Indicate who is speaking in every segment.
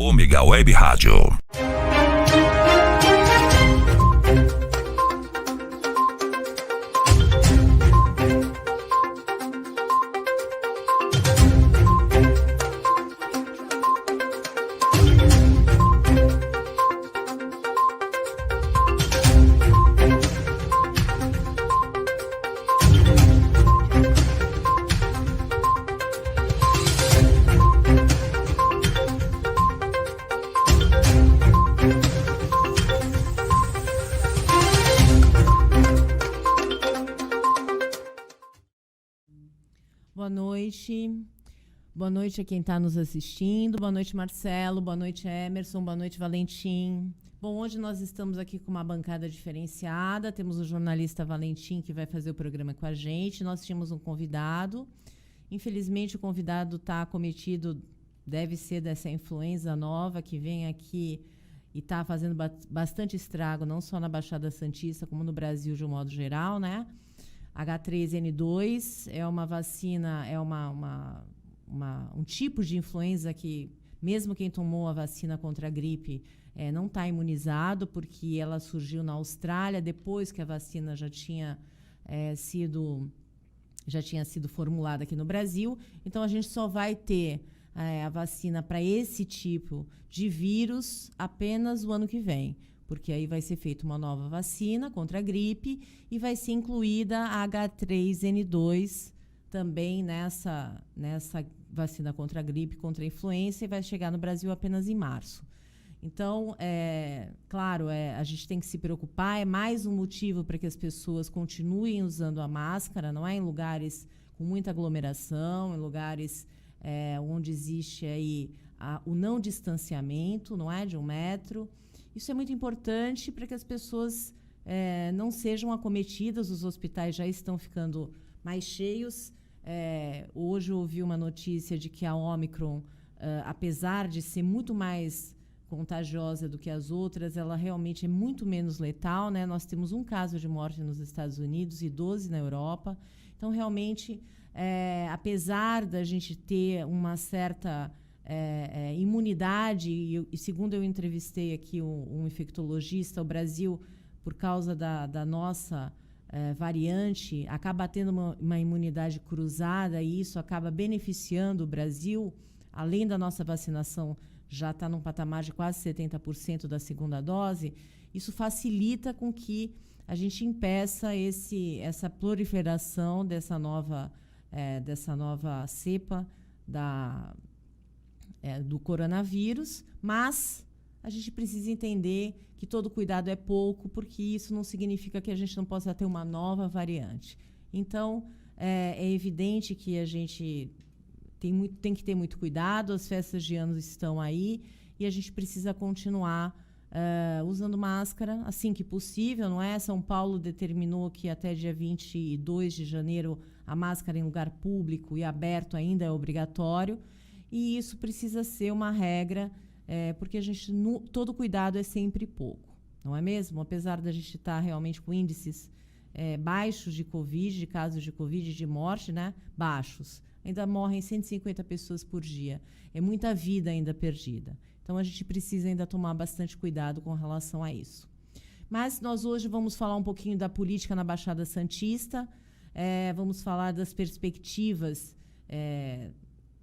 Speaker 1: Ômega Web Rádio.
Speaker 2: Boa noite a quem está nos assistindo. Boa noite, Marcelo. Boa noite, Emerson. Boa noite, Valentim. Bom, hoje nós estamos aqui com uma bancada diferenciada. Temos o jornalista Valentim, que vai fazer o programa com a gente. Nós tínhamos um convidado. Infelizmente, o convidado está acometido, deve ser dessa influenza nova que vem aqui e está fazendo bastante estrago, não só na Baixada Santista, como no Brasil de um modo geral, né? H3N2 é uma vacina, é um tipo de influenza que, mesmo quem tomou a vacina contra a gripe, não está imunizado, porque ela surgiu na Austrália, depois que a vacina já tinha sido formulada aqui no Brasil. Então, a gente só vai ter a vacina para esse tipo de vírus apenas o ano que vem, porque aí vai ser feita uma nova vacina contra a gripe e vai ser incluída a H3N2 também nessa vacina contra a gripe, contra a influenza, e vai chegar no Brasil apenas em março. Então, claro, a gente tem que se preocupar, é mais um motivo para que as pessoas continuem usando a máscara, não é? Em lugares com muita aglomeração, em lugares onde existe aí o não distanciamento, não é? De 1 metro. Isso é muito importante para que as pessoas não sejam acometidas. Os hospitais já estão ficando mais cheios. Hoje eu ouvi uma notícia de que a Omicron, apesar de ser muito mais contagiosa do que as outras, ela realmente é muito menos letal, né? Nós temos um caso de morte nos Estados Unidos e 12 na Europa. Então, realmente, apesar da gente ter uma certa imunidade, e segundo eu entrevistei aqui um infectologista, o Brasil, por causa da nossa variante, acaba tendo uma imunidade cruzada, e isso acaba beneficiando o Brasil, além da nossa vacinação já está num patamar de quase 70% da segunda dose. Isso facilita com que a gente impeça essa proliferação dessa nova cepa do coronavírus, mas a gente precisa entender que todo cuidado é pouco, porque isso não significa que a gente não possa ter uma nova variante. Então, é evidente que a gente tem que ter muito cuidado, as festas de ano estão aí e a gente precisa continuar usando máscara assim que possível, não é? São Paulo determinou que até dia 22 de janeiro a máscara em lugar público e aberto ainda é obrigatório, e isso precisa ser uma regra, porque todo cuidado é sempre pouco, não é mesmo? Apesar da gente estar realmente com índices baixos de Covid, de casos de Covid, de morte, né? Baixos. Ainda morrem 150 pessoas por dia. É muita vida ainda perdida. Então, a gente precisa ainda tomar bastante cuidado com relação a isso. Mas nós hoje vamos falar um pouquinho da política na Baixada Santista, vamos falar das perspectivas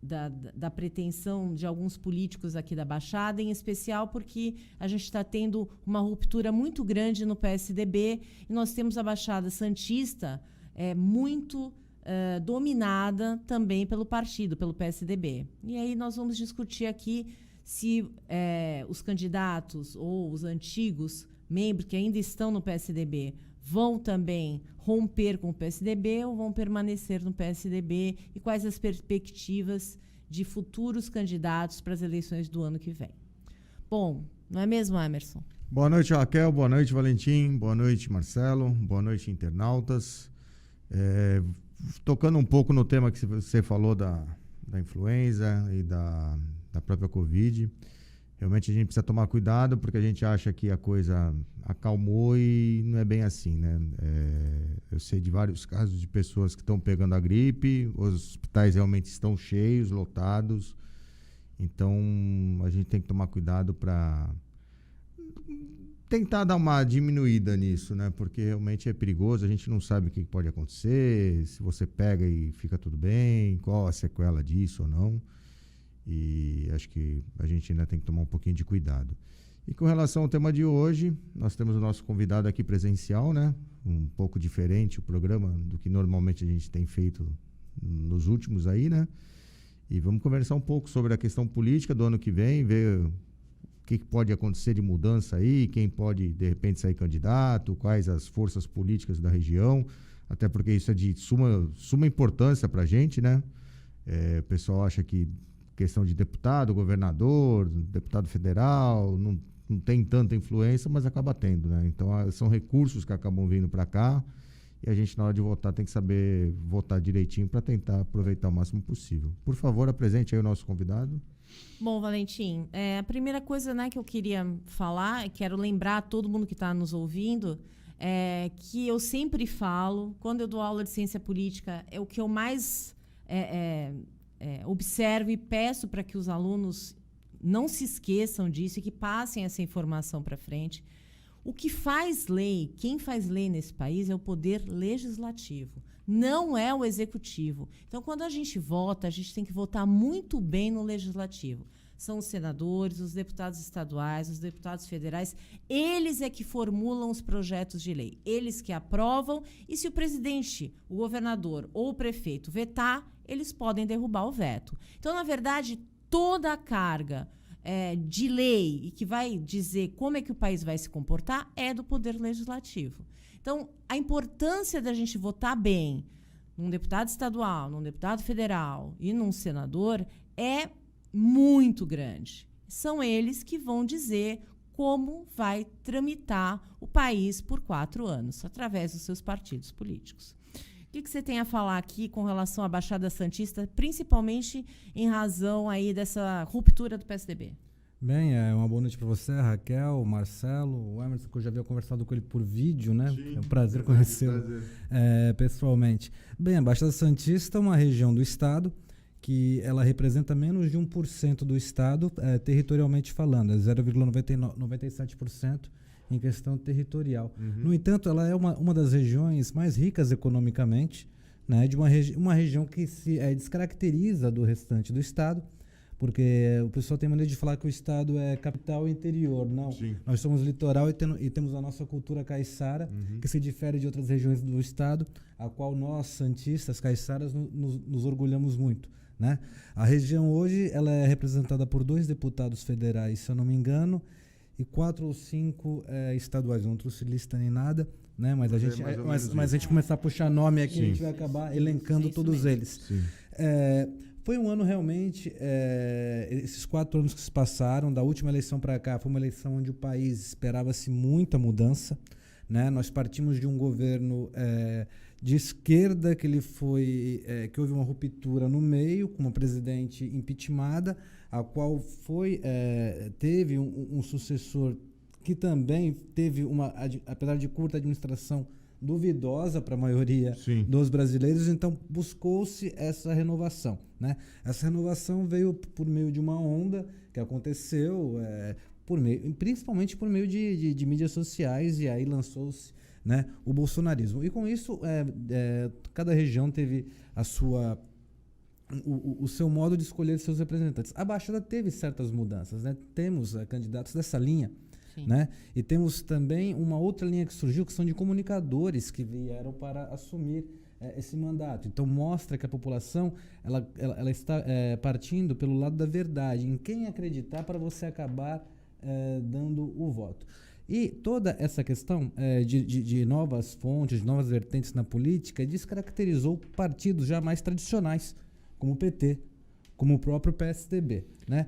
Speaker 2: da pretensão de alguns políticos aqui da Baixada, em especial porque a gente está tendo uma ruptura muito grande no PSDB, e nós temos a Baixada Santista muito dominada também pelo partido, pelo PSDB. E aí nós vamos discutir aqui se os candidatos ou os antigos membros que ainda estão no PSDB vão também romper com o PSDB ou vão permanecer no PSDB, e quais as perspectivas de futuros candidatos para as eleições do ano que vem. Bom, não é mesmo, Emerson?
Speaker 3: Boa noite, Raquel. Boa noite, Valentim. Boa noite, Marcelo. Boa noite, internautas. Tocando um pouco no tema que você falou da influenza e da própria Covid, realmente a gente precisa tomar cuidado, porque a gente acha que a coisa acalmou e não é bem assim, né? Eu sei de vários casos de pessoas que estão pegando a gripe, os hospitais realmente estão cheios, lotados, Então, a gente tem que tomar cuidado para tentar dar uma diminuída nisso, né? Porque realmente é perigoso, a gente não sabe o que pode acontecer, se você pega e fica tudo bem, qual a sequela disso ou não. E acho que a gente ainda tem que tomar um pouquinho de cuidado. E com relação ao tema de hoje, nós temos o nosso convidado aqui presencial, né? Um pouco diferente o programa do que normalmente a gente tem feito nos últimos aí, né? E vamos conversar um pouco sobre a questão política do ano que vem, ver o que pode acontecer de mudança aí, quem pode, de repente, sair candidato, quais as forças políticas da região, até porque isso é de suma importância para a gente, né? O pessoal acha que questão de deputado, governador, deputado federal, não tem tanta influência, mas acaba tendo, né? Então, são recursos que acabam vindo para cá e a gente, na hora de votar, tem que saber votar direitinho para tentar aproveitar o máximo possível. Por favor, apresente aí o nosso convidado.
Speaker 2: Bom, Valentim, a primeira coisa, né, que eu queria falar, quero lembrar a todo mundo que está nos ouvindo, que eu sempre falo, quando eu dou aula de ciência política, é o que eu mais observo e peço para que os alunos não se esqueçam disso e que passem essa informação para frente. O que faz lei, quem faz lei nesse país é o poder legislativo, não é o executivo. Então, quando a gente vota, a gente tem que votar muito bem no legislativo. São os senadores, os deputados estaduais, os deputados federais, eles é que formulam os projetos de lei, eles que aprovam, e se o presidente, o governador ou o prefeito vetar, eles podem derrubar o veto. Então, na verdade, toda a carga de lei e que vai dizer como é que o país vai se comportar é do poder legislativo. Então, a importância da gente votar bem num deputado estadual, num deputado federal e num senador é muito grande. São eles que vão dizer como vai tramitar o país por 4 anos, através dos seus partidos políticos. O que você tem a falar aqui com relação à Baixada Santista, principalmente em razão aí dessa ruptura do PSDB?
Speaker 1: Bem, uma boa noite para você, Raquel, Marcelo, o Emerson, que eu já havia conversado com ele por vídeo, né? Sim, é um prazer conhecê-lo pessoalmente. Bem, a Baixada Santista é uma região do estado que ela representa menos de 1% do estado, territorialmente falando, é 0,97% em questão territorial. Uhum. No entanto, ela é uma das regiões mais ricas economicamente, né, de uma região que se descaracteriza do restante do estado, porque o pessoal tem maneira de falar que o estado é capital e interior. Não, sim. Nós somos litoral e temos a nossa cultura caiçara, que se difere de outras regiões do estado, a qual nós, santistas, caiçaras, nos orgulhamos muito. Né? A região hoje ela é representada por 2 deputados federais, se eu não me engano, e 4 ou 5 estaduais. Não trouxe lista nem nada, né? Mas a gente começar a puxar nome aqui, sim, a gente vai acabar elencando todos eles. Foi um ano realmente, esses 4 anos que se passaram, da última eleição para cá, foi uma eleição onde o país esperava-se muita mudança. Né? Nós partimos de um governo de esquerda que houve uma ruptura no meio, com uma presidente impeachmentada, a qual teve um sucessor que também teve apesar de curta administração, duvidosa para a maioria, sim, dos brasileiros. Então buscou-se essa renovação, né? Essa renovação veio por meio de uma onda que aconteceu principalmente por meio de mídias sociais, e aí lançou-se, né, o bolsonarismo. E com isso cada região teve o seu modo de escolher seus representantes. A Baixada teve certas mudanças, né? Temos candidatos dessa linha, né? E temos também uma outra linha que surgiu, que são de comunicadores que vieram para assumir esse mandato. Então mostra que a população ela está partindo pelo lado da verdade, em quem acreditar para você acabar dando o voto. E toda essa questão de novas fontes, de novas vertentes na política, descaracterizou partidos já mais tradicionais, como o PT, como o próprio PSDB. Né?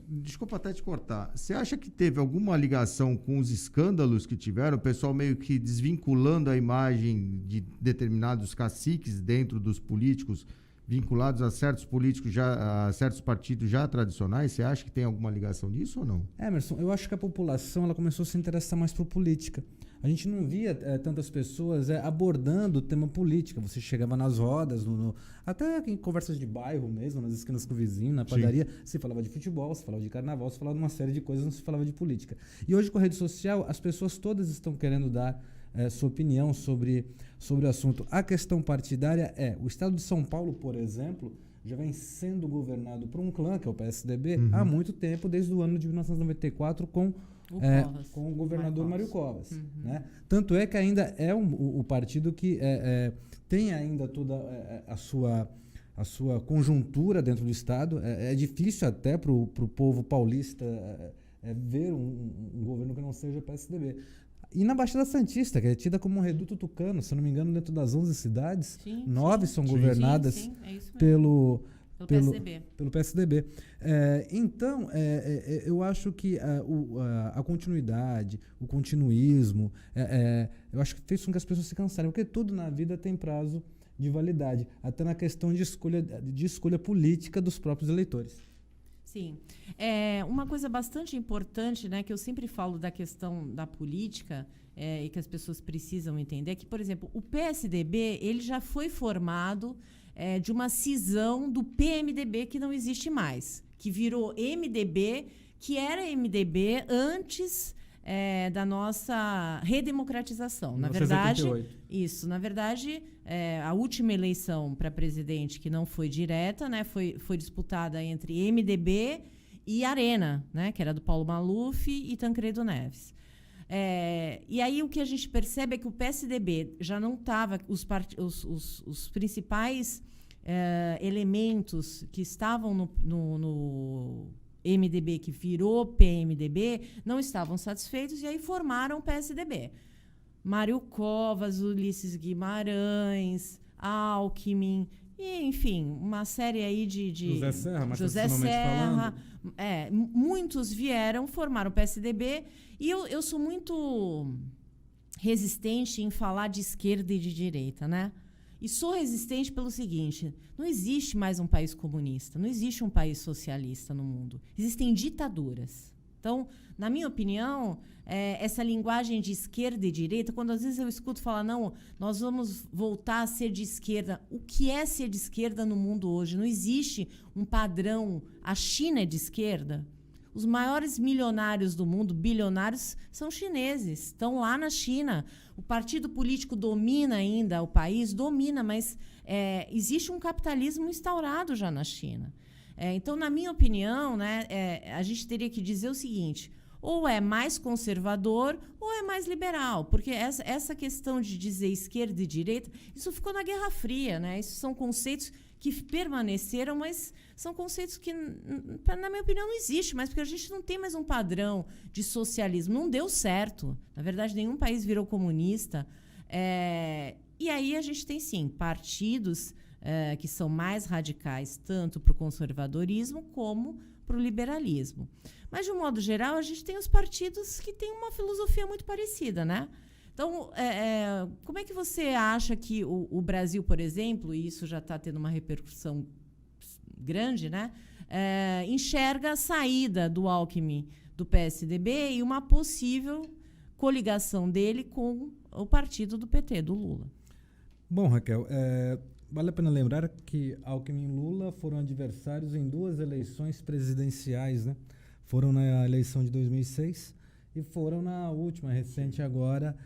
Speaker 3: Desculpa até te cortar. Você acha que teve alguma ligação com os escândalos que tiveram? O pessoal meio que desvinculando a imagem de determinados caciques dentro dos políticos, vinculados a certos políticos, a certos partidos já tradicionais? Você acha que tem alguma ligação disso ou não?
Speaker 1: Emerson, eu acho que a população ela começou a se interessar mais por política. a gente não via tantas pessoas abordando o tema política. Você chegava nas rodas, até em conversas de bairro mesmo, nas esquinas com o vizinho, na padaria, se falava de futebol, se falava de carnaval, se falava de uma série de coisas, não se falava de política. E hoje, com a rede social, as pessoas todas estão querendo dar sua opinião sobre o assunto. A questão partidária o Estado de São Paulo, por exemplo, já vem sendo governado por um clã, que é o PSDB, há muito tempo, desde o ano de 1994, com o governador Mário Covas. Né? Tanto é que ainda é o partido que tem ainda toda a sua conjuntura dentro do Estado. É difícil até para o povo paulista ver um governo que não seja PSDB. E na Baixada Santista, que é tida como um reduto tucano, se não me engano, dentro das 11 cidades, 9 são governadas pelo PSDB. Então, eu acho que a continuidade, o continuismo, eu acho que fez com que as pessoas se cansarem, porque tudo na vida tem prazo de validade, até na questão de escolha política dos próprios eleitores.
Speaker 2: Sim. Uma coisa bastante importante, né, que eu sempre falo da questão da política e que as pessoas precisam entender, é que, por exemplo, o PSDB ele já foi formado de uma cisão do PMDB, que não existe mais, que virou MDB, que era MDB antes da nossa redemocratização. Na verdade, 78. Na verdade, a última eleição para presidente, que não foi direta, né, foi disputada entre MDB e Arena, né, que era do Paulo Maluf e Tancredo Neves. E aí o que a gente percebe é que o PSDB já não estava, os principais elementos que estavam no MDB, que virou PMDB, não estavam satisfeitos e aí formaram o PSDB. Mário Covas, Ulisses Guimarães, Alckmin, e, enfim, uma série aí de
Speaker 1: José Serra,
Speaker 2: muitos vieram, formaram o PSDB, e eu sou muito resistente em falar de esquerda e de direita, né? E sou resistente pelo seguinte: não existe mais um país comunista, não existe um país socialista no mundo. Existem ditaduras. Então, na minha opinião, essa linguagem de esquerda e direita, quando às vezes eu escuto falar, não, nós vamos voltar a ser de esquerda. O que é ser de esquerda no mundo hoje? Não existe um padrão. A China é de esquerda. Os maiores milionários do mundo, bilionários, são chineses, estão lá na China. O partido político domina ainda o país, mas existe um capitalismo instaurado já na China. Então, na minha opinião, né, a gente teria que dizer o seguinte: ou é mais conservador ou é mais liberal, porque essa questão de dizer esquerda e direita, isso ficou na Guerra Fria, né? Isso são conceitos que permaneceram, mas são conceitos que, na minha opinião, não existe mais, porque a gente não tem mais um padrão de socialismo. Não deu certo. Na verdade, nenhum país virou comunista. E aí a gente tem, sim, partidos que são mais radicais, tanto para o conservadorismo como para o liberalismo. Mas, de um modo geral, a gente tem os partidos que têm uma filosofia muito parecida, né? Então, como é que você acha que o Brasil, por exemplo, e isso já está tendo uma repercussão grande, né, enxerga a saída do Alckmin do PSDB e uma possível coligação dele com o partido do PT, do Lula?
Speaker 1: Bom, Raquel, vale a pena lembrar que Alckmin e Lula foram adversários em 2 eleições presidenciais, né? Foram na eleição de 2006 e foram na última, recente agora,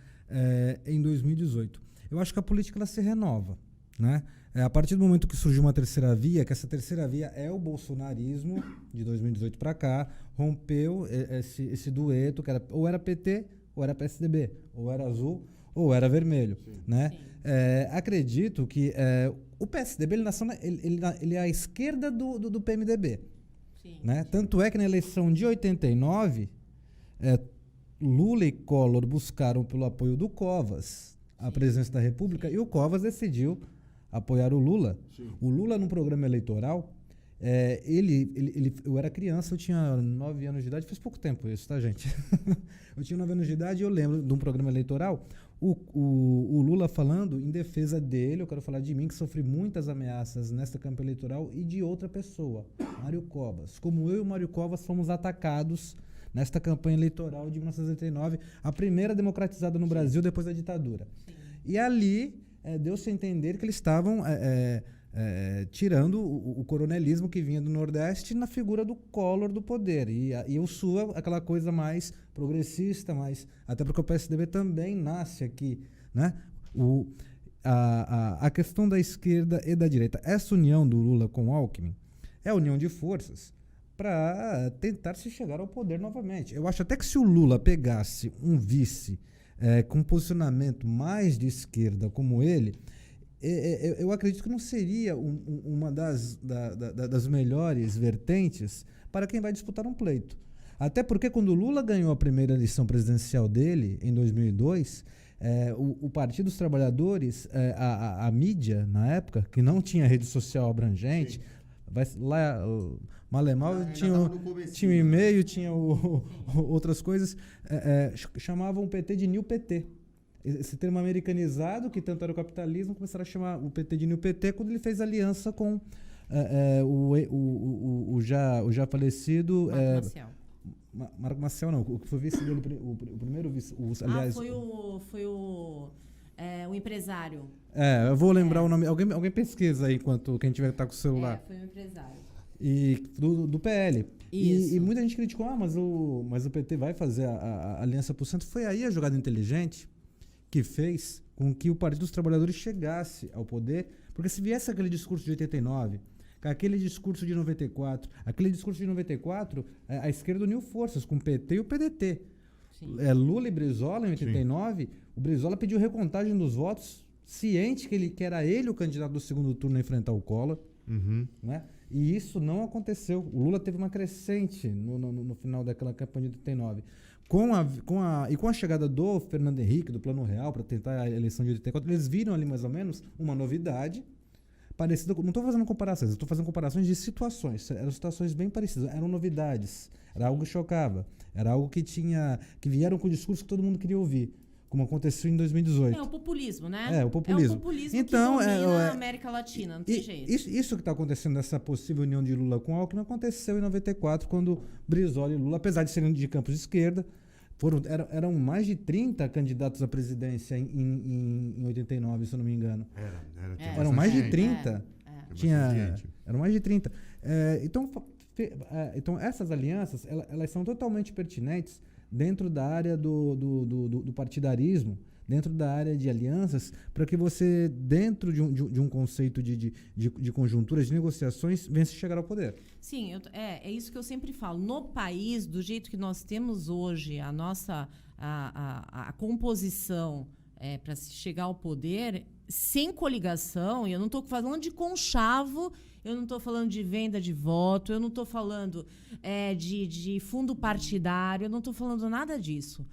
Speaker 1: em 2018. Eu acho que a política ela se renova, né? A partir do momento que surgiu uma terceira via, que essa terceira via é o bolsonarismo, de 2018 para cá, rompeu esse dueto, que era, ou era PT ou era PSDB, ou era azul ou era vermelho, né? Acredito que o PSDB ele é a esquerda do PMDB, né? Tanto é que na eleição de 89, Lula e Collor buscaram pelo apoio do Covas a presidência da República e o Covas decidiu apoiar o Lula. O Lula, no programa eleitoral, eu era criança, eu tinha 9 anos de idade, faz pouco tempo isso, tá, gente? Eu tinha 9 anos de idade e eu lembro de um programa eleitoral, o Lula falando em defesa dele, eu quero falar de mim, que sofri muitas ameaças nesta campanha eleitoral, e de outra pessoa, Mário Covas. Como eu e o Mário Covas fomos atacados nesta campanha eleitoral de 1989, a primeira democratizada no Brasil depois da ditadura.
Speaker 2: Sim.
Speaker 1: E ali deu-se a entender que eles estavam tirando o coronelismo que vinha do Nordeste na figura do Collor do poder. E o Sul é aquela coisa mais progressista, até porque o PSDB também nasce aqui, né? A questão da esquerda e da direita, essa união do Lula com o Alckmin é a união de forças para tentar se chegar ao poder novamente. Eu acho até que se o Lula pegasse um vice com um posicionamento mais de esquerda como ele, eu acredito que não seria uma das melhores vertentes para quem vai disputar um pleito. Até porque quando o Lula ganhou a primeira eleição presidencial dele, em 2002, o Partido dos Trabalhadores, a mídia, na época, que não tinha rede social abrangente, Malemal tinha um e-mail, tinha outras coisas, chamavam o PT de New PT. Esse termo americanizado, que tanto era o capitalismo, começaram a chamar o PT de New PT quando ele fez aliança com o já falecido... Marco Maciel não, o que foi vice dele, o primeiro vice, aliás...
Speaker 2: Foi o empresário.
Speaker 1: Eu vou lembrar o nome, alguém pesquisa aí enquanto quem tiver que estar com o celular.
Speaker 2: Foi o empresário.
Speaker 1: E do PL.
Speaker 2: Isso.
Speaker 1: E muita gente criticou, mas o PT vai fazer a aliança pro centro. Foi aí a jogada inteligente que fez com que o Partido dos Trabalhadores chegasse ao poder, porque se viesse aquele discurso de 89... Aquele discurso de 94, a esquerda uniu forças com o PT e o PDT. Lula e Brizola, em 89, sim. O Brizola pediu recontagem dos votos, ciente que era ele o candidato do segundo turno a enfrentar o Collor.
Speaker 3: Uhum.
Speaker 1: Né? E isso não aconteceu. O Lula teve uma crescente no final daquela campanha de 89. Com a chegada do Fernando Henrique, do Plano Real, para tentar a eleição de 84, eles viram ali mais ou menos uma novidade, parecido, não estou fazendo comparações, estou fazendo comparações de situações. Eram situações bem parecidas, eram novidades, era algo que chocava, era algo que vieram com o discurso que todo mundo queria ouvir, como aconteceu em 2018.
Speaker 2: É o populismo, né?
Speaker 1: O populismo.
Speaker 2: É o populismo
Speaker 1: então,
Speaker 2: que domina a América Latina, não tem jeito.
Speaker 1: Isso que está acontecendo nessa possível união de Lula com Alckmin aconteceu em 94, quando Brizola e Lula, apesar de serem de campos de esquerda, eram mais de 30 candidatos à presidência em 89, se eu não me engano. Eram mais de 30. Eram mais de 30. Então, essas alianças, elas são totalmente pertinentes dentro da área do partidarismo, dentro da área de alianças, para que você, dentro de um conceito de conjunturas, de negociações, venha se chegar ao poder.
Speaker 2: Sim, é isso que eu sempre falo. No país, do jeito que nós temos hoje, a nossa a composição para se chegar ao poder, sem coligação, e eu não estou falando de conchavo, eu não estou falando de venda de voto, eu não estou falando de fundo partidário, eu não estou falando nada disso.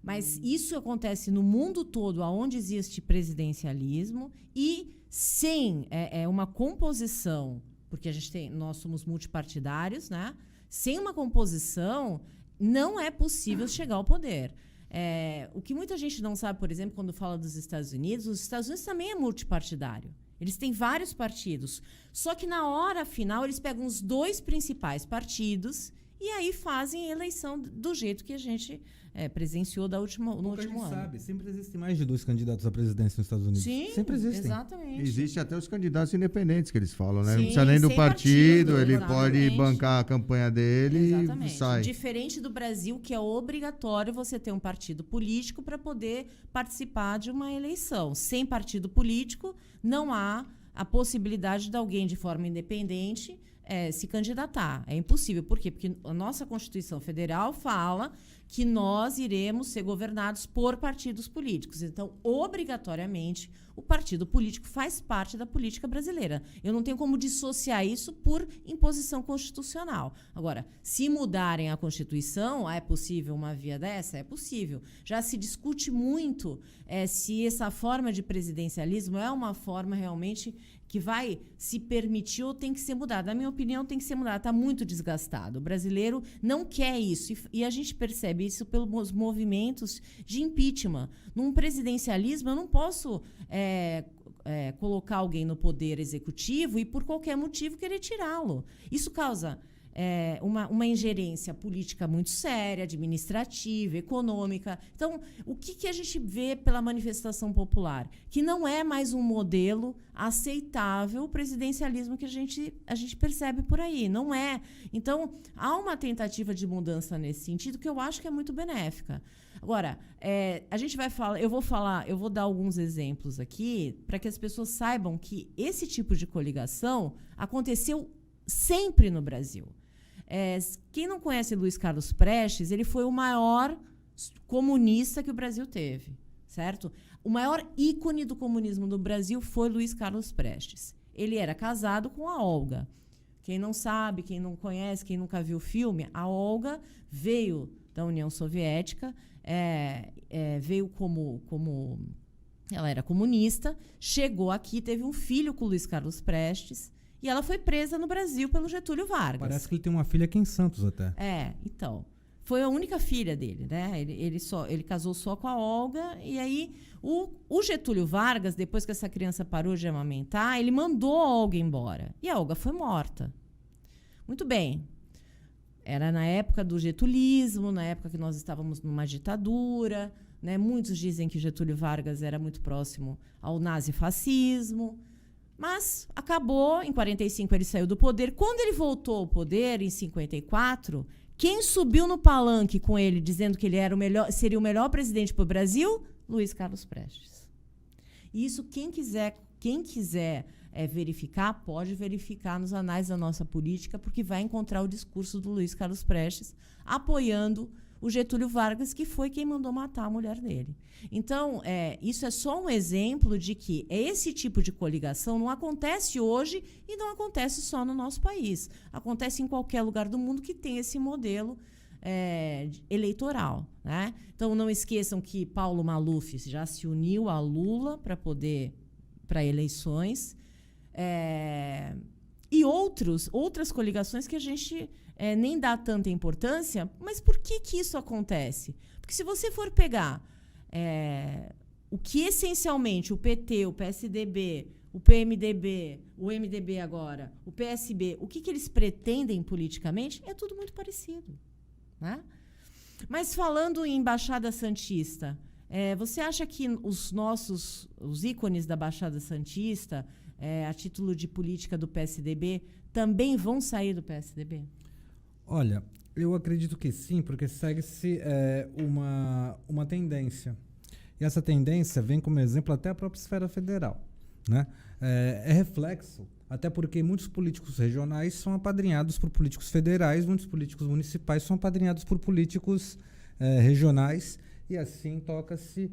Speaker 2: Mas isso acontece no mundo todo, onde existe presidencialismo, e sem uma composição, porque nós somos multipartidários, né? Sem uma composição, não é possível chegar ao poder. O que muita gente não sabe, por exemplo, quando fala dos Estados Unidos, os Estados Unidos também é multipartidário. Eles têm vários partidos. Só que na hora final, eles pegam os dois principais partidos e aí fazem a eleição do jeito que a gente presenciou no último ano. A gente
Speaker 1: sabe, sempre existem mais de 2 candidatos à presidência nos Estados Unidos.
Speaker 2: Sim,
Speaker 1: sempre existem.
Speaker 2: Exatamente.
Speaker 3: Existe até os candidatos independentes que eles falam, né?
Speaker 2: Sim,
Speaker 3: não precisa nem do partido, ele
Speaker 2: exatamente.
Speaker 3: pode bancar a campanha dele e sai.
Speaker 2: Diferente do Brasil, que é obrigatório você ter um partido político para poder participar de uma eleição. Sem partido político, não há a possibilidade de alguém de forma independente se candidatar. É impossível. Por quê? Porque a nossa Constituição Federal fala que nós iremos ser governados por partidos políticos. Então, obrigatoriamente, o partido político faz parte da política brasileira. Eu não tenho como dissociar isso por imposição constitucional. Agora, se mudarem a Constituição, é possível uma via dessa? É possível. Já se discute muito se essa forma de presidencialismo é uma forma realmente que vai se permitir ou tem que ser mudada. Na minha opinião, tem que ser mudada. Está muito desgastado. O brasileiro não quer isso. E a gente percebe isso pelos movimentos de impeachment. Num presidencialismo, eu não posso colocar alguém no poder executivo e, por qualquer motivo, querer tirá-lo. Isso causa uma ingerência política muito séria, administrativa, econômica. Então, o que a gente vê pela manifestação popular? Que não é mais um modelo aceitável o presidencialismo que a gente percebe por aí. Não é. Então, há uma tentativa de mudança nesse sentido que eu acho que é muito benéfica. Agora, a gente vai falar, eu vou dar alguns exemplos aqui para que as pessoas saibam que esse tipo de coligação aconteceu sempre no Brasil. Quem não conhece Luiz Carlos Prestes, ele foi o maior comunista que o Brasil teve, certo? O maior ícone do comunismo no Brasil foi Luiz Carlos Prestes. Ele era casado com a Olga. Quem não sabe, quem não conhece, quem nunca viu o filme, a Olga veio da União Soviética, veio como ela era comunista, chegou aqui, teve um filho com o Luiz Carlos Prestes, e ela foi presa no Brasil pelo Getúlio Vargas.
Speaker 1: Parece que ele tem uma filha aqui em Santos até.
Speaker 2: Então. Foi a única filha dele, né? Ele casou só com a Olga, e aí o Getúlio Vargas, depois que essa criança parou de amamentar, ele mandou a Olga embora. E a Olga foi morta. Muito bem. Era na época do getulismo, na época que nós estávamos numa ditadura, né? Muitos dizem que Getúlio Vargas era muito próximo ao nazifascismo. Mas acabou, em 45 ele saiu do poder. Quando ele voltou ao poder, em 54, quem subiu no palanque com ele, dizendo que ele era seria o melhor presidente para o Brasil? Luiz Carlos Prestes. E isso, quem quiser verificar, pode verificar nos anais da nossa política, porque vai encontrar o discurso do Luiz Carlos Prestes apoiando o Getúlio Vargas, que foi quem mandou matar a mulher dele. Então, isso é só um exemplo de que esse tipo de coligação não acontece hoje e não acontece só no nosso país. Acontece em qualquer lugar do mundo que tem esse modelo eleitoral, né? Então, não esqueçam que Paulo Maluf já se uniu a Lula para eleições. E outras coligações que a gente nem dá tanta importância, mas por que isso acontece? Porque se você for pegar o que essencialmente o PT, o PSDB, o PMDB, o MDB agora, o PSB, o que eles pretendem politicamente, é tudo muito parecido, né? Mas falando em Baixada Santista, você acha que os ícones da Baixada Santista, a título de política do PSDB, também vão sair do PSDB?
Speaker 1: Olha, eu acredito que sim, porque segue-se uma tendência. E essa tendência vem como exemplo até a própria esfera federal, né? É reflexo, até porque muitos políticos regionais são apadrinhados por políticos federais, muitos políticos municipais são apadrinhados por políticos regionais, e assim toca-se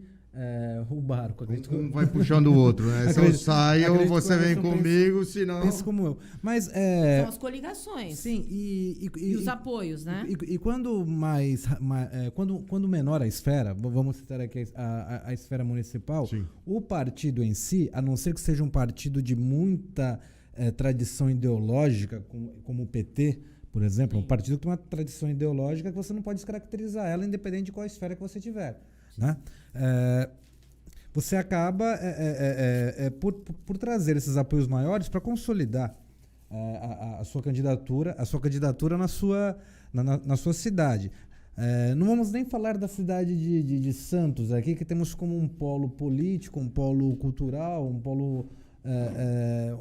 Speaker 1: o barco.
Speaker 3: Um vai puxando o outro, né? Se eu saio, você vem comigo, senão...
Speaker 1: Pensa como eu. Mas,
Speaker 2: são as coligações.
Speaker 1: Sim,
Speaker 2: e os apoios, né?
Speaker 1: E quando quando menor a esfera, vamos citar aqui a esfera municipal, sim, o partido em si, a não ser que seja um partido de muita tradição ideológica, como o PT, por exemplo, sim, um partido que tem uma tradição ideológica que você não pode descaracterizar ela, independente de qual esfera que você tiver. Né? Você acaba por trazer esses apoios maiores para consolidar a sua candidatura na sua cidade. Não vamos nem falar da cidade de Santos aqui, que temos como um polo político, um polo cultural, um polo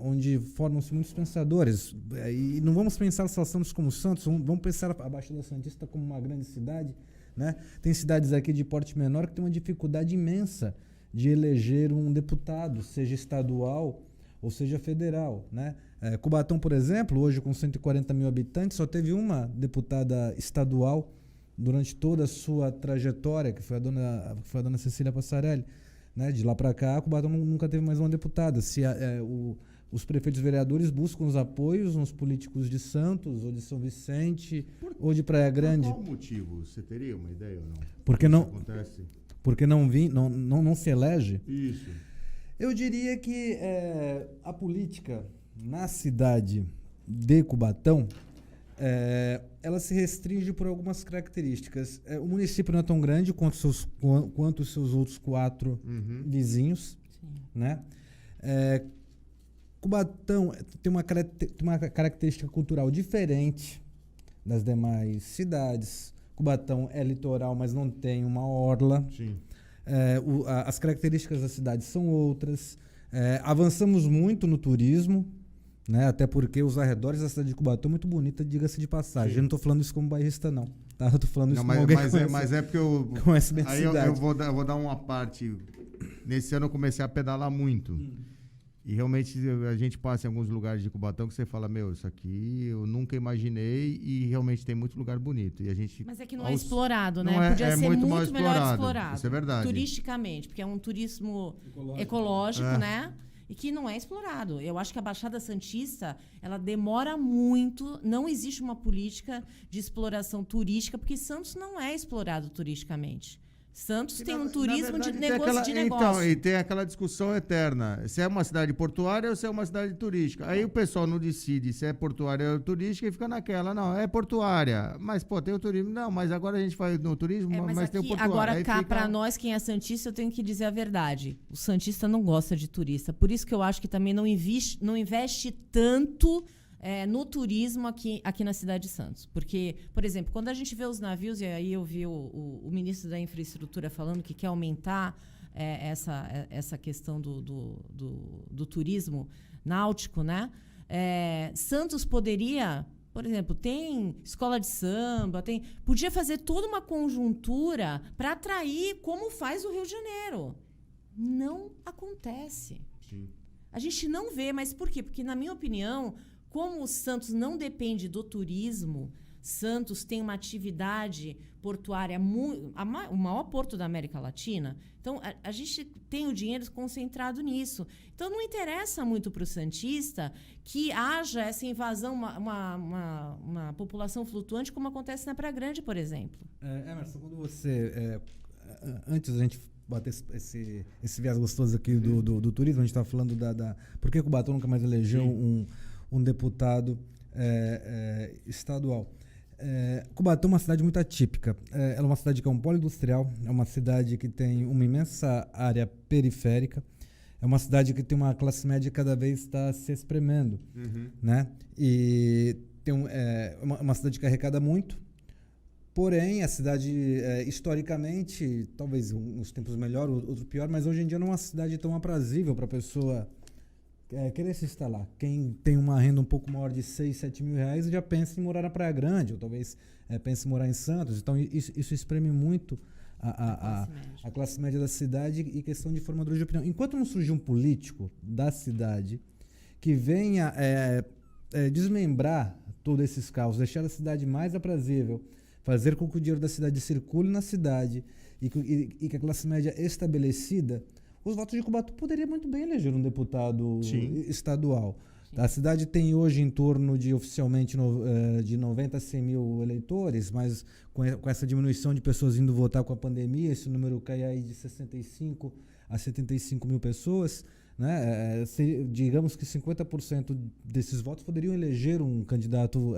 Speaker 1: onde formam-se muitos pensadores. E não vamos pensar só Santos como Santos, vamos pensar a Baixada Santista como uma grande cidade. Né? Tem cidades aqui de porte menor que têm uma dificuldade imensa de eleger um deputado, seja estadual ou seja federal. Né? Cubatão, por exemplo, hoje com 140 mil habitantes, só teve uma deputada estadual durante toda a sua trajetória, que foi a dona Cecília Passarelli. Né? De lá para cá, Cubatão nunca teve mais uma deputada. Os prefeitos vereadores buscam os apoios nos políticos de Santos, ou de São Vicente, ou de Praia Grande.
Speaker 3: Por qual motivo? Você teria uma ideia ou não?
Speaker 1: Porque não se elege?
Speaker 3: Isso.
Speaker 1: Eu diria que a política na cidade de Cubatão, ela se restringe por algumas características. O município não é tão grande quanto os seus outros 4 vizinhos. Sim. Né? Cubatão tem uma característica cultural diferente das demais cidades. Cubatão é litoral, mas não tem uma orla.
Speaker 3: Sim.
Speaker 1: As características da cidade são outras. Avançamos muito no turismo, né? Até porque os arredores da cidade de Cubatão é muito bonita, diga-se de passagem.
Speaker 3: Sim.
Speaker 1: Eu não estou falando isso como bairrista, não. Tá? Eu estou falando isso como alguém
Speaker 3: mas é porque eu
Speaker 1: conhece bem a
Speaker 3: aí
Speaker 1: cidade.
Speaker 3: eu vou dar uma parte. Nesse ano eu comecei a pedalar muito. E realmente a gente passa em alguns lugares de Cubatão que você fala, meu, isso aqui eu nunca imaginei, e realmente tem muito lugar bonito. E a gente,
Speaker 2: mas é que não é explorado, né?
Speaker 3: Não
Speaker 2: Podia ser
Speaker 3: muito
Speaker 2: muito
Speaker 3: mal
Speaker 2: melhor explorado.
Speaker 3: Isso é verdade.
Speaker 2: Turisticamente, porque é um turismo ecológico, né? E que não é explorado. Eu acho que a Baixada Santista, ela demora muito, não existe uma política de exploração turística, porque Santos não é explorado turisticamente. Santos tem um turismo de negócio.
Speaker 3: Então, e tem aquela discussão eterna. Se é uma cidade portuária ou se é uma cidade turística. Aí o pessoal não decide se é portuária ou turística e fica naquela. Não, é portuária. Mas, pô, tem o turismo. Não, mas agora a gente faz no turismo, mas tem o portuário.
Speaker 2: Agora, cá, para nós, quem é santista, eu tenho que dizer a verdade. O santista não gosta de turista. Por isso que eu acho que também não investe tanto no turismo aqui na cidade de Santos. Porque, por exemplo, quando a gente vê os navios, e aí eu vi o ministro da Infraestrutura falando que quer aumentar essa questão do turismo náutico, né? Santos poderia, por exemplo, tem escola de samba, podia fazer toda uma conjuntura para atrair, como faz o Rio de Janeiro. Não acontece.
Speaker 3: Sim.
Speaker 2: A gente não vê, mas por quê? Porque, na minha opinião, como o Santos não depende do turismo, Santos tem uma atividade portuária, o maior porto da América Latina, então a gente tem o dinheiro concentrado nisso. Então não interessa muito para o santista que haja essa invasão, uma população flutuante, como acontece na Praia Grande, por exemplo.
Speaker 1: Emerson, quando você... antes da gente bater esse viés gostoso aqui do turismo, a gente estava falando por que o Cubatão nunca mais elegeu um deputado estadual. Cubatão é uma cidade muito atípica. Ela é uma cidade que é um polo industrial, é uma cidade que tem uma imensa área periférica, é uma cidade que tem uma classe média que cada vez está se espremendo, né? E tem uma cidade que arrecada muito, porém a cidade, historicamente, talvez uns tempos melhor, outro pior, mas hoje em dia não é uma cidade tão aprazível para a pessoa querer se instalar. Quem tem uma renda um pouco maior de 6, 7 mil reais já pensa em morar na Praia Grande, ou talvez pense em morar em Santos. Então isso espreme muito a classe média da cidade e questão de formador de opinião. Enquanto não surgir um político da cidade que venha desmembrar todos esses caos, deixar a cidade mais aprazível, fazer com que o dinheiro da cidade circule na cidade e que a classe média estabelecida, os votos de Cubatão poderia muito bem eleger um deputado estadual. Sim. A cidade tem hoje em torno de, oficialmente, de 90 a 100 mil eleitores, mas com essa diminuição de pessoas indo votar com a pandemia, esse número cai aí de 65 a 75 mil pessoas, né? Digamos que 50% desses votos poderiam eleger um candidato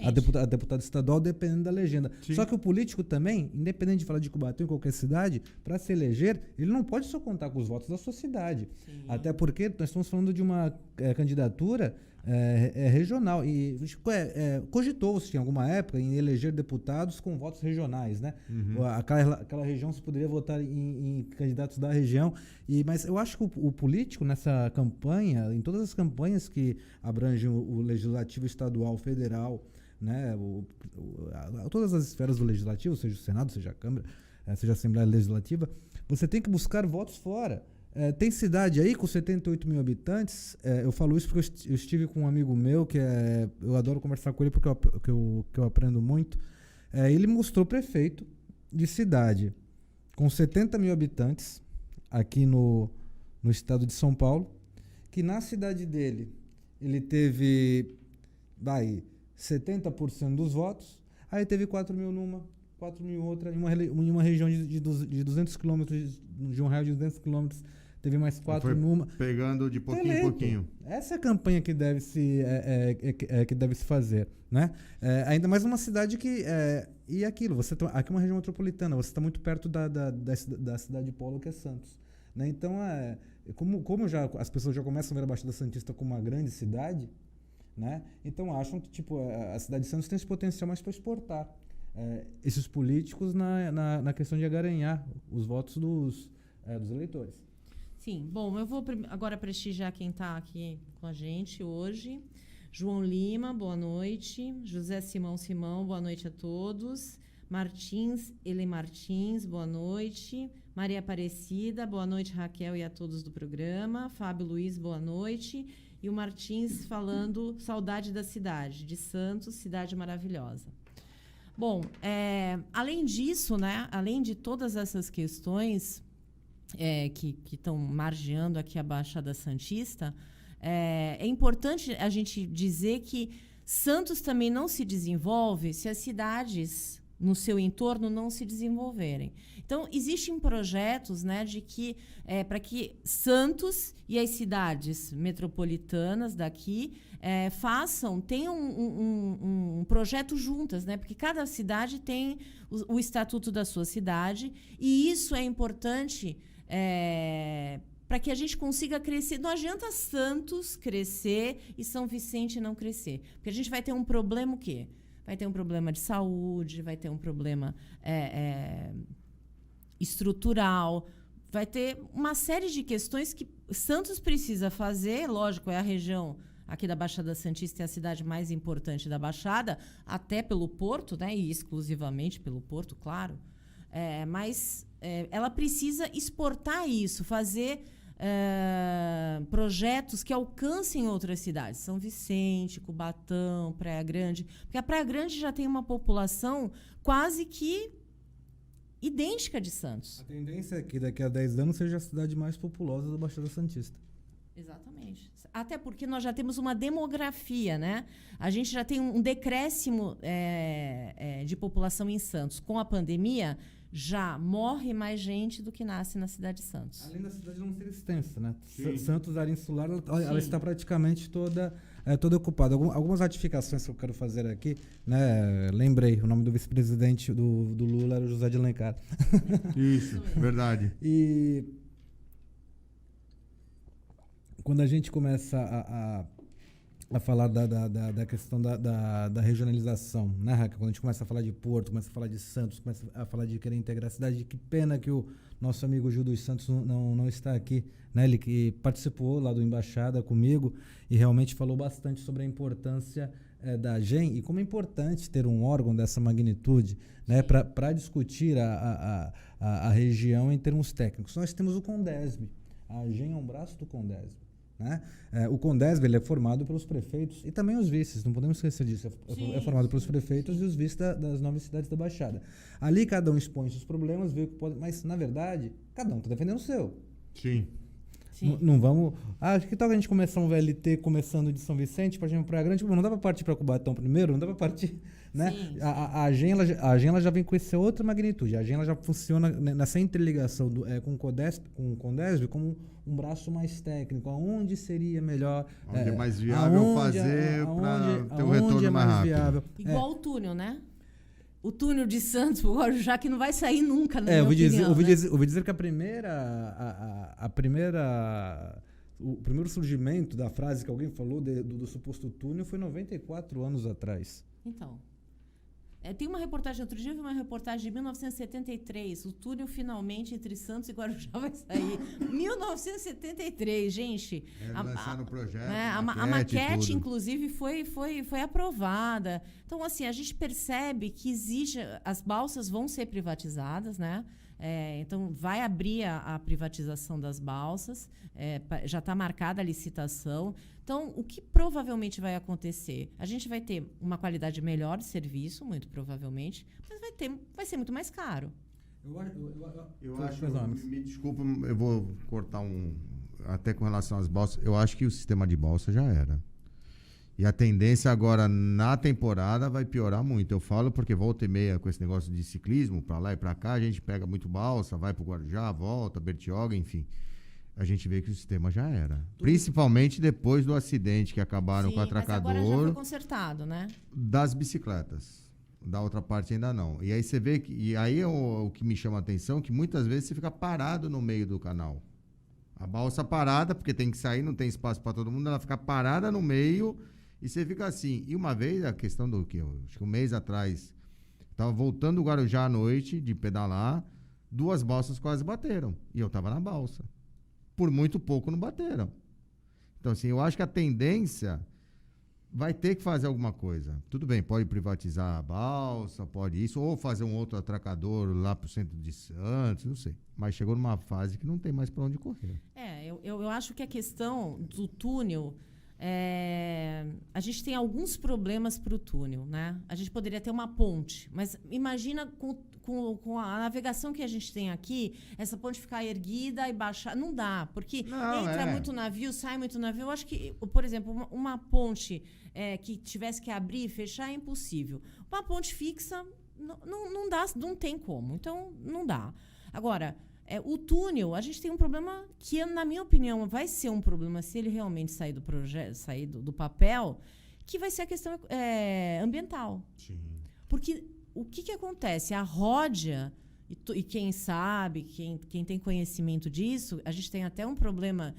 Speaker 1: a deputado estadual, dependendo da legenda. Sim. Só que o político também, independente de falar de Cubatão em qualquer cidade, para se eleger, ele não pode só contar com os votos da sua cidade. Sim. Até porque nós estamos falando de uma candidatura regional. E cogitou-se em alguma época em eleger deputados com votos regionais, né? Aquela região se poderia votar em candidatos da região. Mas eu acho que o político nessa campanha, em todas as campanhas que abrangem o legislativo estadual, federal, né? Todas as esferas do legislativo, seja o Senado, seja a Câmara, seja a Assembleia Legislativa, você tem que buscar votos fora. Tem cidade aí com 78 mil habitantes, eu falo isso porque eu estive com um amigo meu, eu adoro conversar com ele porque eu aprendo muito. Ele mostrou prefeito de cidade com 70 mil habitantes aqui no estado de São Paulo, que na cidade dele ele teve 70% dos votos, aí teve 4 mil numa, 4 mil outra, em uma região de 200 quilômetros, de um raio de 200 quilômetros, teve mais 4 numa.
Speaker 3: Pegando de pouquinho em pouquinho.
Speaker 1: Essa é a campanha que deve se fazer, né? Ainda mais uma cidade que... e aquilo, aqui é uma região metropolitana, você está muito perto da cidade polo, que é Santos, né? Então, como as pessoas já começam a ver a Baixada Santista como uma grande cidade, né? Então acham que tipo, a cidade de Santos tem esse potencial mais para exportar esses políticos na questão de agaranhar os votos dos eleitores.
Speaker 2: Sim, bom, eu vou agora prestigiar quem está aqui com a gente hoje. João Lima, boa noite. José Simão, boa noite a todos. Martins, Ele Martins, boa noite. Maria Aparecida, boa noite, Raquel e a todos do programa. Fábio Luiz, boa noite. E o Martins falando saudade da cidade, de Santos, cidade maravilhosa. Bom, além disso, né, além de todas essas questões que estão margeando aqui a Baixada Santista, é importante a gente dizer que Santos também não se desenvolve se as cidades no seu entorno não se desenvolverem. Então, existem projetos, né, de que para que Santos e as cidades metropolitanas daqui tenham um projeto juntas, né, porque cada cidade tem o estatuto da sua cidade, e isso é importante para que a gente consiga crescer. Não adianta Santos crescer e São Vicente não crescer, porque a gente vai ter um problema o quê? Vai ter um problema de saúde, vai ter um problema estrutural, vai ter uma série de questões que Santos precisa fazer. Lógico, é a região aqui da Baixada Santista, é a cidade mais importante da Baixada, até pelo porto, né, e exclusivamente pelo porto, claro. Mas ela precisa exportar isso, fazer projetos que alcancem outras cidades, São Vicente, Cubatão, Praia Grande, porque a Praia Grande já tem uma população quase que idêntica de Santos.
Speaker 1: A tendência é que daqui a 10 anos seja a cidade mais populosa da Baixada Santista.
Speaker 2: Exatamente. Até porque nós já temos uma demografia, né? A gente já tem um decréscimo de população em Santos. Com a pandemia, já morre mais gente do que nasce na cidade de Santos.
Speaker 1: Além da cidade não ser extensa, né?
Speaker 3: Sim.
Speaker 1: Santos, área insular, ela está praticamente toda ocupada. Algumas ratificações que eu quero fazer aqui, né? Lembrei, o nome do vice-presidente do Lula era o José de Alencar.
Speaker 3: Isso, verdade.
Speaker 1: E quando a gente começa a falar da questão da regionalização, né, Raquel? Quando a gente começa a falar de Porto, começa a falar de Santos, começa a falar de querer integrar a cidade, que pena que o nosso amigo Gil dos Santos não está aqui, né? Ele que participou lá do Embaixada comigo e realmente falou bastante sobre a importância da GEM e como é importante ter um órgão dessa magnitude, né, para discutir a região em termos técnicos. Nós temos o Condesb. A GEM é um braço do Condesb. Né? O Condesb ele é formado pelos prefeitos e também os vices, não podemos esquecer disso. É formado pelos prefeitos e os vices das 9 cidades da Baixada. Ali cada um expõe seus problemas, vê o que pode, mas na verdade cada um está defendendo o seu.
Speaker 3: Sim.
Speaker 1: Não vamos. Que tal a gente começar um VLT começando de São Vicente para a gente Praia Grande? Não dá para partir para Cubatão primeiro? Não dá para partir. Né? A AGEM ela já vem com essa outra magnitude. A AGEM ela já funciona nessa interligação com o Condesb como um braço mais técnico. Aonde seria melhor.
Speaker 3: Onde é mais viável fazer para ter um retorno mais rápido. Viável.
Speaker 2: Igual o túnel, né? O túnel de Santos, já que não vai sair nunca, na
Speaker 1: ouvi
Speaker 2: opinião,
Speaker 1: dizer que o primeiro surgimento da frase que alguém falou do suposto túnel foi 94 anos atrás.
Speaker 2: Então, tem uma reportagem, outro dia eu vi uma reportagem de 1973, o túnel finalmente entre Santos e Guarujá vai sair. 1973, gente.
Speaker 3: Lançaram o projeto,
Speaker 2: a maquete, inclusive, foi aprovada. Então, assim, a gente percebe que as balsas vão ser privatizadas, né? Então, vai abrir a privatização das balsas, já está marcada a licitação. Então, o que provavelmente vai acontecer? A gente vai ter uma qualidade melhor de serviço, muito provavelmente, mas vai ser muito mais caro.
Speaker 3: Eu acho, me desculpa, eu vou cortar até com relação às balsas, eu acho que o sistema de balsa já era. E a tendência agora, na temporada, vai piorar muito. Eu falo porque volta e meia com esse negócio de ciclismo, para lá e para cá, a gente pega muito balsa, vai para o Guarujá, volta, Bertioga, enfim. A gente vê que o sistema já era. Principalmente depois do acidente que acabaram com o atracador.
Speaker 2: Mas agora já foi consertado, né?
Speaker 3: Das bicicletas. Da outra parte ainda não. E aí você vê que... E aí o que me chama a atenção, que muitas vezes você fica parado no meio do canal. A balsa parada, porque tem que sair, não tem espaço para todo mundo, ela fica parada no meio E você fica assim. E uma vez, a questão do que acho que um mês atrás, tava voltando do Guarujá à noite de pedalar, 2 balsas quase bateram. E eu tava na balsa. Por muito pouco não bateram. Então, assim, eu acho que a tendência vai ter que fazer alguma coisa. Tudo bem, pode privatizar a balsa, pode isso, ou fazer um outro atracador lá pro centro de Santos, não sei. Mas chegou numa fase que não tem mais para onde correr.
Speaker 2: Eu acho que a questão do túnel, a gente tem alguns problemas para o túnel, né? A gente poderia ter uma ponte, mas imagina com a navegação que a gente tem aqui, essa ponte ficar erguida e baixar, não dá, porque entra muito navio, sai muito navio. Eu acho que, por exemplo, uma ponte que tivesse que abrir e fechar é impossível. Uma ponte fixa não dá, não tem como, então não dá. Agora, o túnel, a gente tem um problema que, na minha opinião, vai ser um problema se ele realmente sair do projeto, sair do papel, que vai ser a questão ambiental.
Speaker 3: Sim.
Speaker 2: Porque o que acontece? A Ródia, e quem sabe, quem tem conhecimento disso, a gente tem até um problema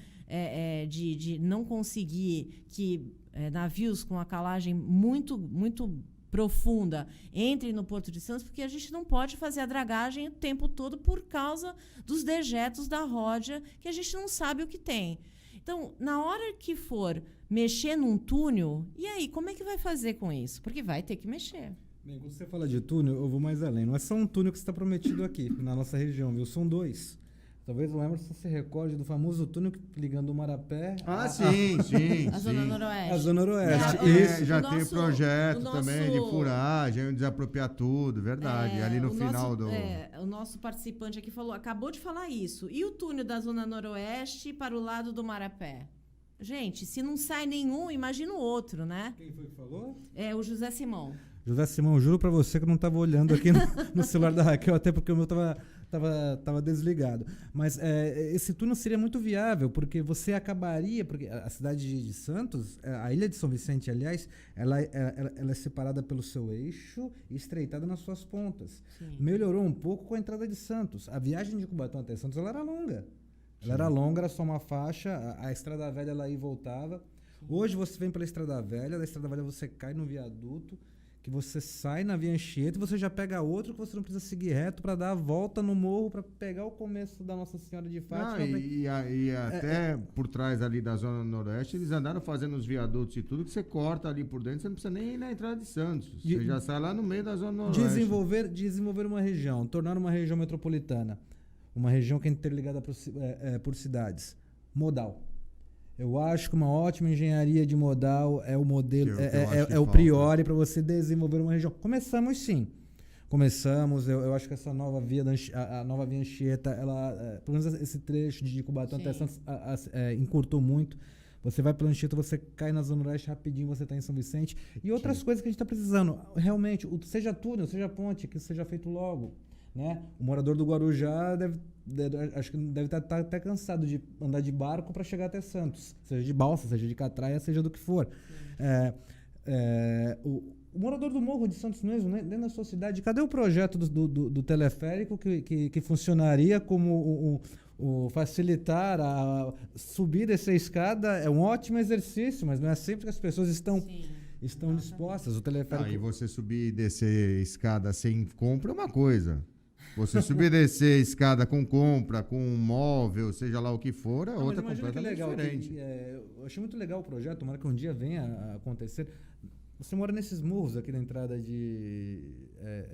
Speaker 2: de não conseguir que navios com a calagem muito, muito profunda entrem no Porto de Santos, porque a gente não pode fazer a dragagem o tempo todo por causa dos dejetos da Ródia, que a gente não sabe o que tem. Então, na hora que for mexer num túnel, e aí, como é que vai fazer com isso? Porque vai ter que mexer.
Speaker 1: Bem, quando você fala de túnel, eu vou mais além. Não é só um túnel que está prometido aqui, na nossa região, viu? São 2. Talvez o Emerson se recorde do famoso túnel ligando o Marapé...
Speaker 3: Sim.
Speaker 2: A Zona Noroeste.
Speaker 1: A Zona Noroeste,
Speaker 3: isso.
Speaker 1: isso.
Speaker 3: Já tem projeto também de furagem, desapropriar tudo, verdade. Ali no final do...
Speaker 2: o nosso participante aqui acabou de falar isso. E o túnel da Zona Noroeste para o lado do Marapé? Gente, se não sai nenhum, imagina o outro, né?
Speaker 1: Quem foi que falou?
Speaker 2: O José Simão.
Speaker 1: José Simão, juro pra você que eu não estava olhando aqui no celular da Raquel, até porque o meu tava desligado. Mas esse túnel seria muito viável, porque você acabaria... Porque a cidade de Santos, a ilha de São Vicente, aliás, ela é separada pelo seu eixo e estreitada nas suas pontas.
Speaker 2: Sim.
Speaker 1: Melhorou um pouco com a entrada de Santos. A viagem de Cubatão até Santos ela era longa. Ela era longa, era só uma faixa, a Estrada Velha ela ia e voltava. Hoje você vem pela Estrada Velha, da Estrada Velha você cai no viaduto, que você sai na Via Anchieta e você já pega outro que você não precisa seguir reto para dar a volta no morro para pegar o começo da Nossa Senhora de Fátima.
Speaker 3: E até por trás ali da Zona Noroeste, eles andaram fazendo os viadutos e tudo, que você corta ali por dentro, você não precisa nem ir na entrada de Santos. Você já sai lá no meio da Zona Noroeste.
Speaker 1: Desenvolver uma região, tornar uma região metropolitana, uma região que é interligada por cidades. Modal. Eu acho que uma ótima engenharia de modal é o modelo, o priori para você desenvolver uma região. Começamos sim. Eu acho que essa nova via, a nova via Anchieta, pelo menos esse trecho de Cubatão até Santos encurtou muito. Você vai pela Anchieta, você cai na Zona Oeste rapidinho, você está em São Vicente. E outras coisas que a gente está precisando. Realmente, seja túnel, seja ponte, que isso seja feito logo. Né? O morador do Guarujá acho que deve estar até cansado de andar de barco para chegar até Santos, seja de balsa, seja de catraia, seja do que for. O morador do Morro de Santos mesmo, né? Dentro da sua cidade, cadê o projeto do teleférico que funcionaria como facilitar a subir dessa escada? É um ótimo exercício, mas não é sempre que as pessoas estão dispostas. O teleférico...
Speaker 3: E você subir e descer escada sem compra é uma coisa. Você subir e descer a escada com compra, com um móvel, seja lá o que for, é outra completamente diferente.
Speaker 1: Eu achei muito legal o projeto, tomara que um dia venha a acontecer. Você mora nesses morros aqui na entrada de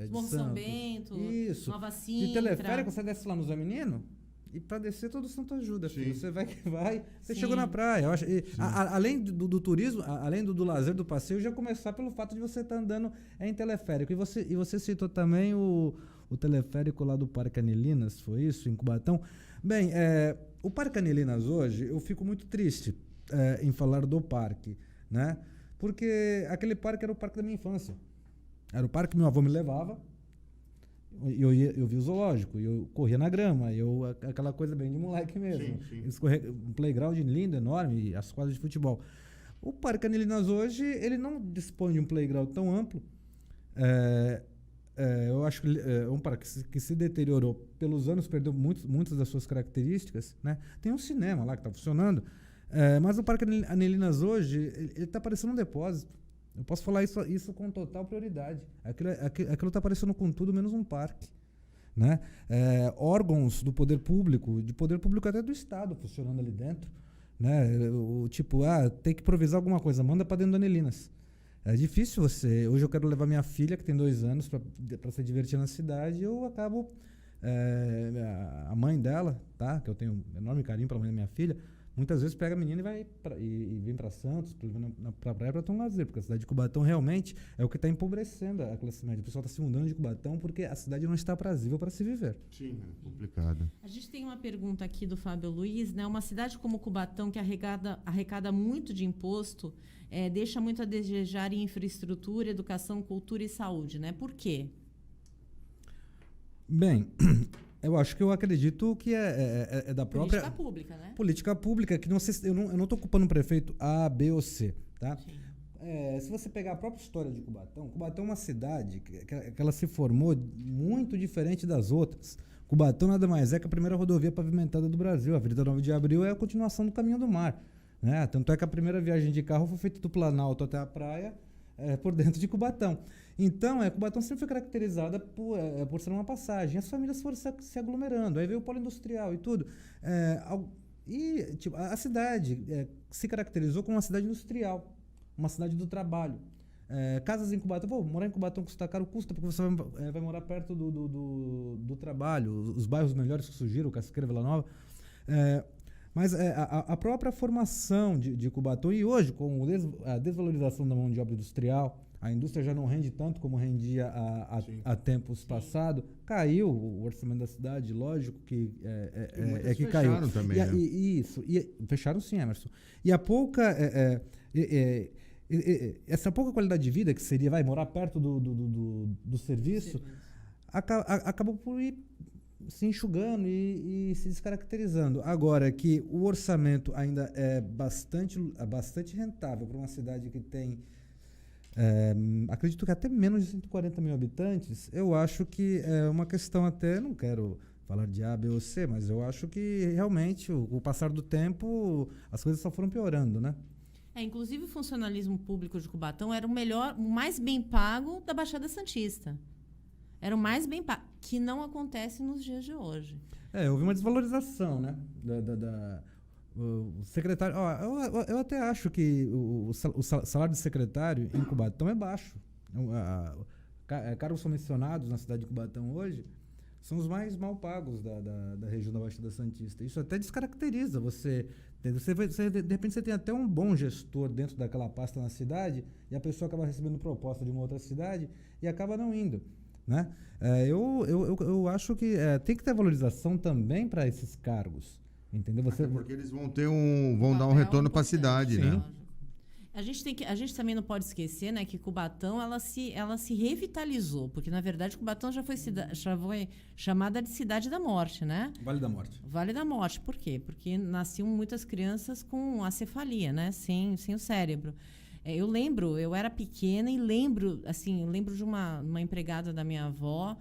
Speaker 2: Morro São Bento,
Speaker 1: isso.
Speaker 2: Nova Sintra.
Speaker 1: De teleférico, você desce lá no Zé Menino e para descer todo santo ajuda. Filho. Você vai que vai, você chegou na praia. Eu acho, além do turismo, além do lazer, do passeio, já começar pelo fato de você estar andando em teleférico. E você citou também o teleférico lá do Parque Anilinas, foi isso, em Cubatão? Bem, o Parque Anilinas hoje, eu fico muito triste em falar do parque, né? Porque aquele parque era o parque da minha infância. Era o parque que meu avô me levava, eu via o zoológico, eu corria na grama, aquela coisa bem de moleque mesmo. Um playground lindo, enorme, as quadras de futebol. O Parque Anilinas hoje, ele não dispõe de um playground tão amplo. Eu acho que é um parque que se deteriorou pelos anos, perdeu muitas das suas características, né? Tem um cinema lá que está funcionando, Mas o Parque Anelinas hoje, ele está parecendo um depósito. Eu posso falar isso com total prioridade. Aquilo está parecendo com tudo menos um parque. Né? Órgãos do poder público, de poder público até do Estado, funcionando ali dentro. Né? Tem que improvisar alguma coisa, manda para dentro do Anelinas. É difícil você... Hoje eu quero levar minha filha, que tem 2 anos, para se divertir na cidade, e eu acabo... a mãe dela, tá? Que eu tenho um enorme carinho pela mãe da minha filha, muitas vezes pega a menina e vem para Santos, para praia, para ter um lazer, porque a cidade de Cubatão realmente é o que está empobrecendo a classe média. O pessoal está se mudando de Cubatão porque a cidade não está aprazível para se viver.
Speaker 3: Sim, é complicado.
Speaker 2: A gente tem uma pergunta aqui do Fábio Luiz, né? Uma cidade como Cubatão, que arrecada muito de imposto, deixa muito a desejar em infraestrutura, educação, cultura e saúde, né? Por quê?
Speaker 1: Bem, eu acredito que é da própria...
Speaker 2: Política pública, né?
Speaker 1: Política pública, que não sei se, eu não estou ocupando um prefeito A, B ou C, tá? Se você pegar a própria história de Cubatão é uma cidade que ela se formou muito diferente das outras. Cubatão nada mais é que a primeira rodovia pavimentada do Brasil. A Avenida 9 de Abril é a continuação do Caminho do Mar. Né? Tanto é que a primeira viagem de carro foi feita do Planalto até a praia, por dentro de Cubatão. Então, Cubatão sempre foi caracterizada por ser uma passagem. As famílias foram se aglomerando. Aí veio o polo industrial e tudo. A cidade se caracterizou como uma cidade industrial, uma cidade do trabalho. Casas em Cubatão, morar em Cubatão custa caro, custa porque você vai morar perto do trabalho, os bairros melhores que surgiram, Casqueira, Vila Nova. Mas a própria formação de Cubatão, e hoje, com a desvalorização da mão de obra industrial, a indústria já não rende tanto como rendia há tempos passados, caiu o orçamento da cidade, lógico que que caiu.
Speaker 3: Fecharam também, né?
Speaker 1: Fecharam sim, Emerson. E a pouca... essa pouca qualidade de vida, que seria morar perto do serviço, acabou por ir se enxugando e se descaracterizando. Agora que o orçamento ainda é bastante rentável para uma cidade que tem, acredito que até menos de 140 mil habitantes, eu acho que é uma questão até, não quero falar de A, B ou C, mas eu acho que realmente, o passar do tempo, as coisas só foram piorando, né?
Speaker 2: Inclusive o funcionalismo público de Cubatão era o mais bem pago da Baixada Santista. Era o mais bem pago, que não acontece nos dias de hoje.
Speaker 1: Houve uma desvalorização, né? O secretário... eu até acho que o salário de secretário em Cubatão é baixo. Cargos são mencionados na cidade de Cubatão hoje, são os mais mal pagos da região da Baixada Santista. Isso até descaracteriza você. De repente você tem até um bom gestor dentro daquela pasta na cidade e a pessoa acaba recebendo proposta de uma outra cidade e acaba não indo. Né? Eu acho que tem que ter valorização também para esses cargos. Entendeu?
Speaker 3: Porque eles vão dar um retorno para a cidade, né?
Speaker 2: A gente também não pode esquecer, né, que Cubatão ela se revitalizou, porque na verdade Cubatão já foi chamada de Cidade da Morte, né?
Speaker 1: Vale da Morte.
Speaker 2: Vale da Morte. Por quê? Porque nasciam muitas crianças com acefalia, né? Sem o cérebro. Eu era pequena e lembro de uma empregada da minha avó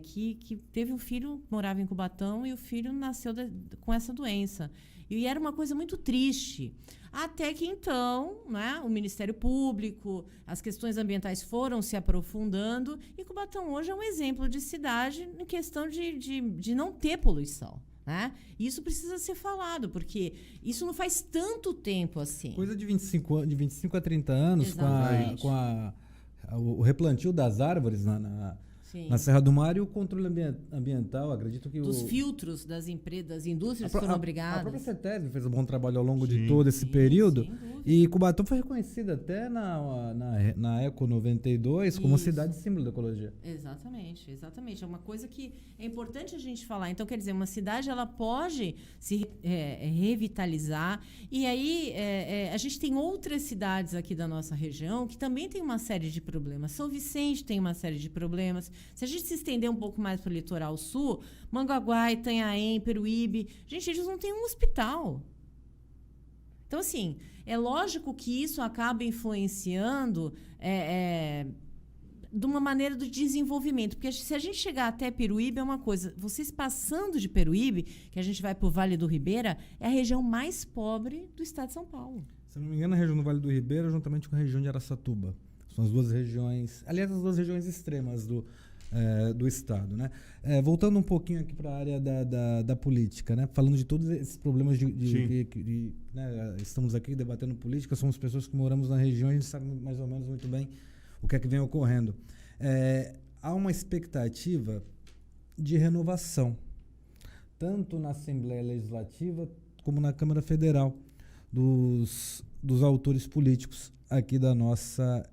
Speaker 2: que teve um filho que morava em Cubatão e o filho nasceu com essa doença. E era uma coisa muito triste. Até que então, né, o Ministério Público, as questões ambientais foram se aprofundando e Cubatão hoje é um exemplo de cidade em questão de não ter poluição. Né? Isso precisa ser falado, porque isso não faz tanto tempo assim.
Speaker 1: Coisa de 25 a 30 anos, com o replantio das árvores na Serra do Mar e o controle ambiental, acredito que
Speaker 2: dos filtros das indústrias foram obrigadas.
Speaker 1: A própria CETESB fez um bom trabalho ao longo de todo esse período. E Cubatão foi reconhecida até na Eco 92 como cidade símbolo da ecologia.
Speaker 2: Exatamente. É uma coisa que é importante a gente falar. Então, quer dizer, uma cidade ela pode se revitalizar. E aí, a gente tem outras cidades aqui da nossa região que também tem uma série de problemas. São Vicente tem uma série de problemas. Se a gente se estender um pouco mais para o litoral sul, Mangaguá, Itanhaém, Peruíbe, gente, eles não têm um hospital. Então, assim, é lógico que isso acaba influenciando de uma maneira do desenvolvimento. Porque se a gente chegar até Peruíbe é uma coisa. Vocês passando de Peruíbe, que a gente vai para o Vale do Ribeira, é a região mais pobre do estado de São Paulo.
Speaker 1: Se não me engano, a região do Vale do Ribeira, juntamente com a região de Araçatuba. São as duas regiões, aliás, as duas regiões extremas do estado, né? Voltando um pouquinho aqui para a área da política, né? Falando de todos esses problemas né? Estamos aqui debatendo política, somos pessoas que moramos na região, a gente sabe mais ou menos muito bem o que é que vem ocorrendo. Há uma expectativa de renovação, tanto na Assembleia Legislativa como na Câmara Federal, dos autores políticos aqui da nossa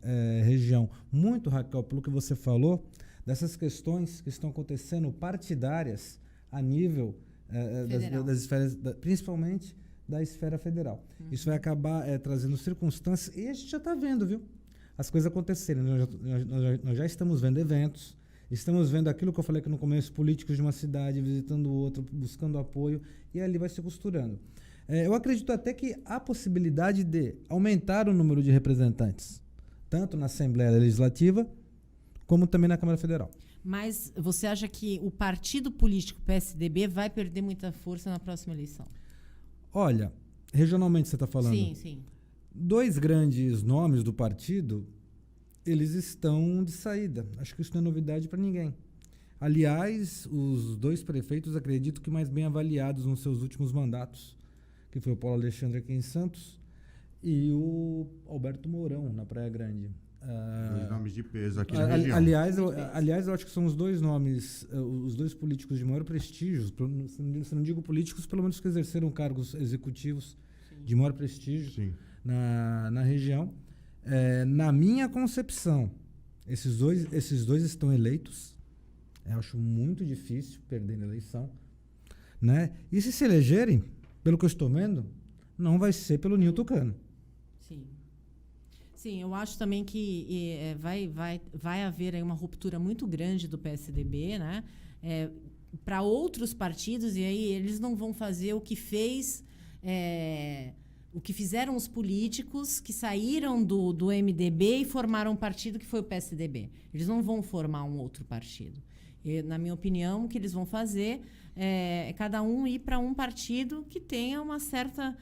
Speaker 1: região. Muito, Raquel, pelo que você falou, dessas questões que estão acontecendo partidárias a nível das esferas, principalmente da esfera federal. Isso vai acabar trazendo circunstâncias, e a gente já está vendo, viu? As coisas acontecerem. Nós já estamos vendo eventos, estamos vendo aquilo que eu falei aqui no começo, políticos de uma cidade visitando outra, buscando apoio, e ali vai se costurando. Eu acredito até que há possibilidade de aumentar o número de representantes, tanto na Assembleia Legislativa, como também na Câmara Federal.
Speaker 2: Mas você acha que o partido político PSDB vai perder muita força na próxima eleição?
Speaker 1: Olha, regionalmente você está falando?
Speaker 2: Sim, sim.
Speaker 1: 2 grandes nomes do partido, eles estão de saída. Acho que isso não é novidade para ninguém. Aliás, os 2 prefeitos, acredito que mais bem avaliados nos seus últimos mandatos, que foi o Paulo Alexandre aqui em Santos e o Alberto Mourão, na Praia Grande.
Speaker 3: 2 nomes de peso aqui na região.
Speaker 1: Aliás, eu acho que são os 2 nomes, os 2 políticos de maior prestígio, se não digo políticos, pelo menos que exerceram cargos executivos de maior prestígio na região. Na minha concepção, esses dois estão eleitos. Eu acho muito difícil perder a eleição, né? E se elegerem, pelo que eu estou vendo, não vai ser pelo Nilton Cano.
Speaker 2: Sim, eu acho também que vai haver aí uma ruptura muito grande do PSDB, né? Para outros partidos, e aí eles não vão fazer o que fizeram os políticos que saíram do MDB e formaram um partido que foi o PSDB. Eles não vão formar um outro partido. Na minha opinião, o que eles vão fazer é cada um ir para um partido que tenha uma certa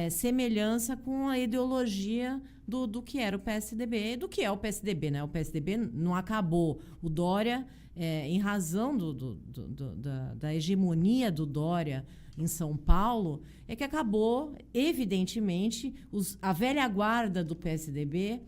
Speaker 2: semelhança com a ideologia do que era o PSDB, do que é o PSDB, né? O PSDB não acabou. O Dória, em razão da hegemonia do Dória em São Paulo, é que acabou, evidentemente, a velha guarda do PSDB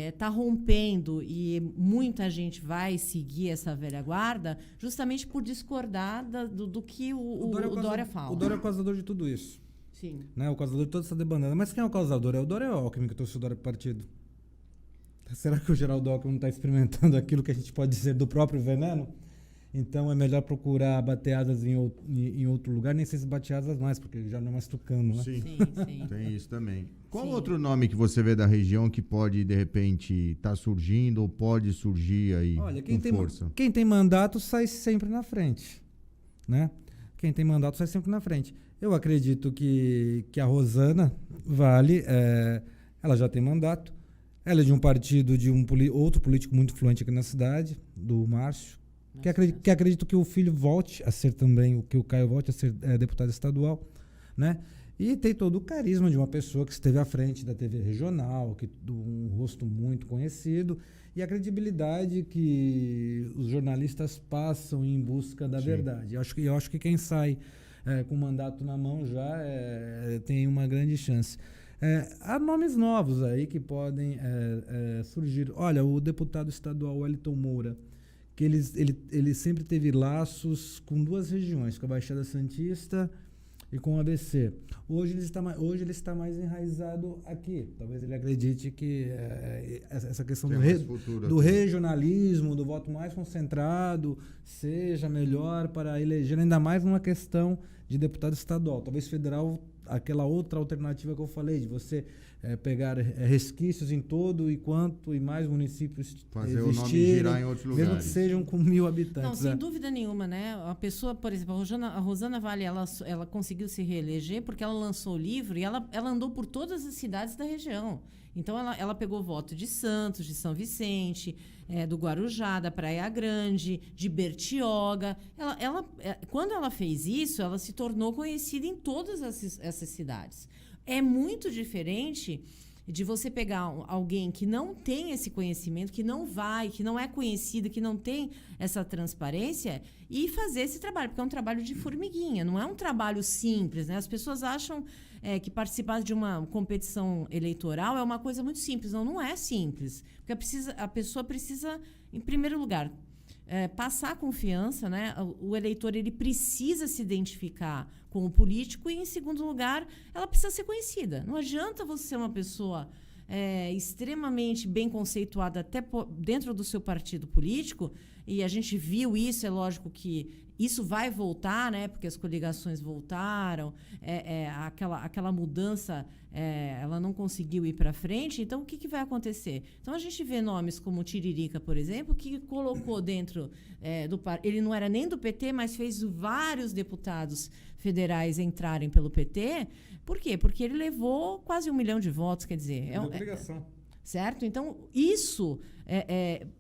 Speaker 2: está rompendo, e muita gente vai seguir essa velha guarda justamente por discordar do que o Dória fala.
Speaker 1: O Dória é o causador de tudo isso.
Speaker 2: Sim.
Speaker 1: Né? O causador de toda essa debandada. Mas quem é o causador? É o Dória ou é o Alckmin que trouxe o Dória para o partido? Será que o Geraldo Alckmin não está experimentando aquilo que a gente pode dizer do próprio veneno? Então é melhor procurar bater asas em outro lugar, nem sei se bate asas mais, porque já não é mais Tucano, né?
Speaker 3: Sim. Tem isso também. Qual outro nome que você vê da região que pode, de repente, estar surgindo ou pode surgir aí?
Speaker 1: Olha,
Speaker 3: com força?
Speaker 1: Quem tem mandato sai sempre na frente, né? Quem tem mandato sai sempre na frente. Eu acredito que a Rosana Vale, ela já tem mandato. Ela é de um partido de outro político muito influente aqui na cidade, do Márcio, que acredito que o filho volte a ser também, que o Caio volte a ser deputado estadual, né? E tem todo o carisma de uma pessoa que esteve à frente da TV regional, um rosto muito conhecido, e a credibilidade que os jornalistas passam em busca da verdade. Eu acho que quem sai com o mandato na mão já tem uma grande chance. Há nomes novos aí que podem surgir. Olha, o deputado estadual Wellington Moura, que ele sempre teve laços com 2 regiões, com a Baixada Santista e com o ABC. Hoje ele está mais enraizado aqui. Talvez ele acredite que essa questão do regionalismo, do voto mais concentrado, seja melhor para eleger, ainda mais numa questão de deputado estadual. Talvez federal, aquela outra alternativa que eu falei, de você pegar resquícios em todo e mais municípios
Speaker 3: fazer o nome girar em outros lugares.
Speaker 1: Mesmo que sejam com 1000 habitantes.
Speaker 2: Não, sem dúvida nenhuma, né? A pessoa, por exemplo, a Rosana Vale, ela conseguiu se reeleger porque ela lançou o livro e ela andou por todas as cidades da região. Então, ela pegou voto de Santos, de São Vicente, do Guarujá, da Praia Grande, de Bertioga. Quando ela fez isso, ela se tornou conhecida em todas essas cidades. É muito diferente de você pegar alguém que não tem esse conhecimento, que não é conhecido, que não tem essa transparência e fazer esse trabalho, porque é um trabalho de formiguinha, não é um trabalho simples, né? As pessoas acham que participar de uma competição eleitoral é uma coisa muito simples. Não é simples, porque a pessoa precisa, em primeiro lugar, passar confiança, né? O eleitor ele precisa se identificar com o político e, em segundo lugar, ela precisa ser conhecida. Não adianta você ser uma pessoa extremamente bem conceituada até dentro do seu partido político, e a gente viu isso, é lógico que isso vai voltar, né? Porque as coligações voltaram, aquela mudança ela não conseguiu ir para frente, então o que vai acontecer? Então a gente vê nomes como o Tiririca, por exemplo, que colocou dentro ele não era nem do PT, mas fez vários deputados federais entrarem pelo PT. Por quê? Porque ele levou quase 1 milhão de votos, quer dizer...
Speaker 1: É uma obrigação.
Speaker 2: Certo? Então, isso...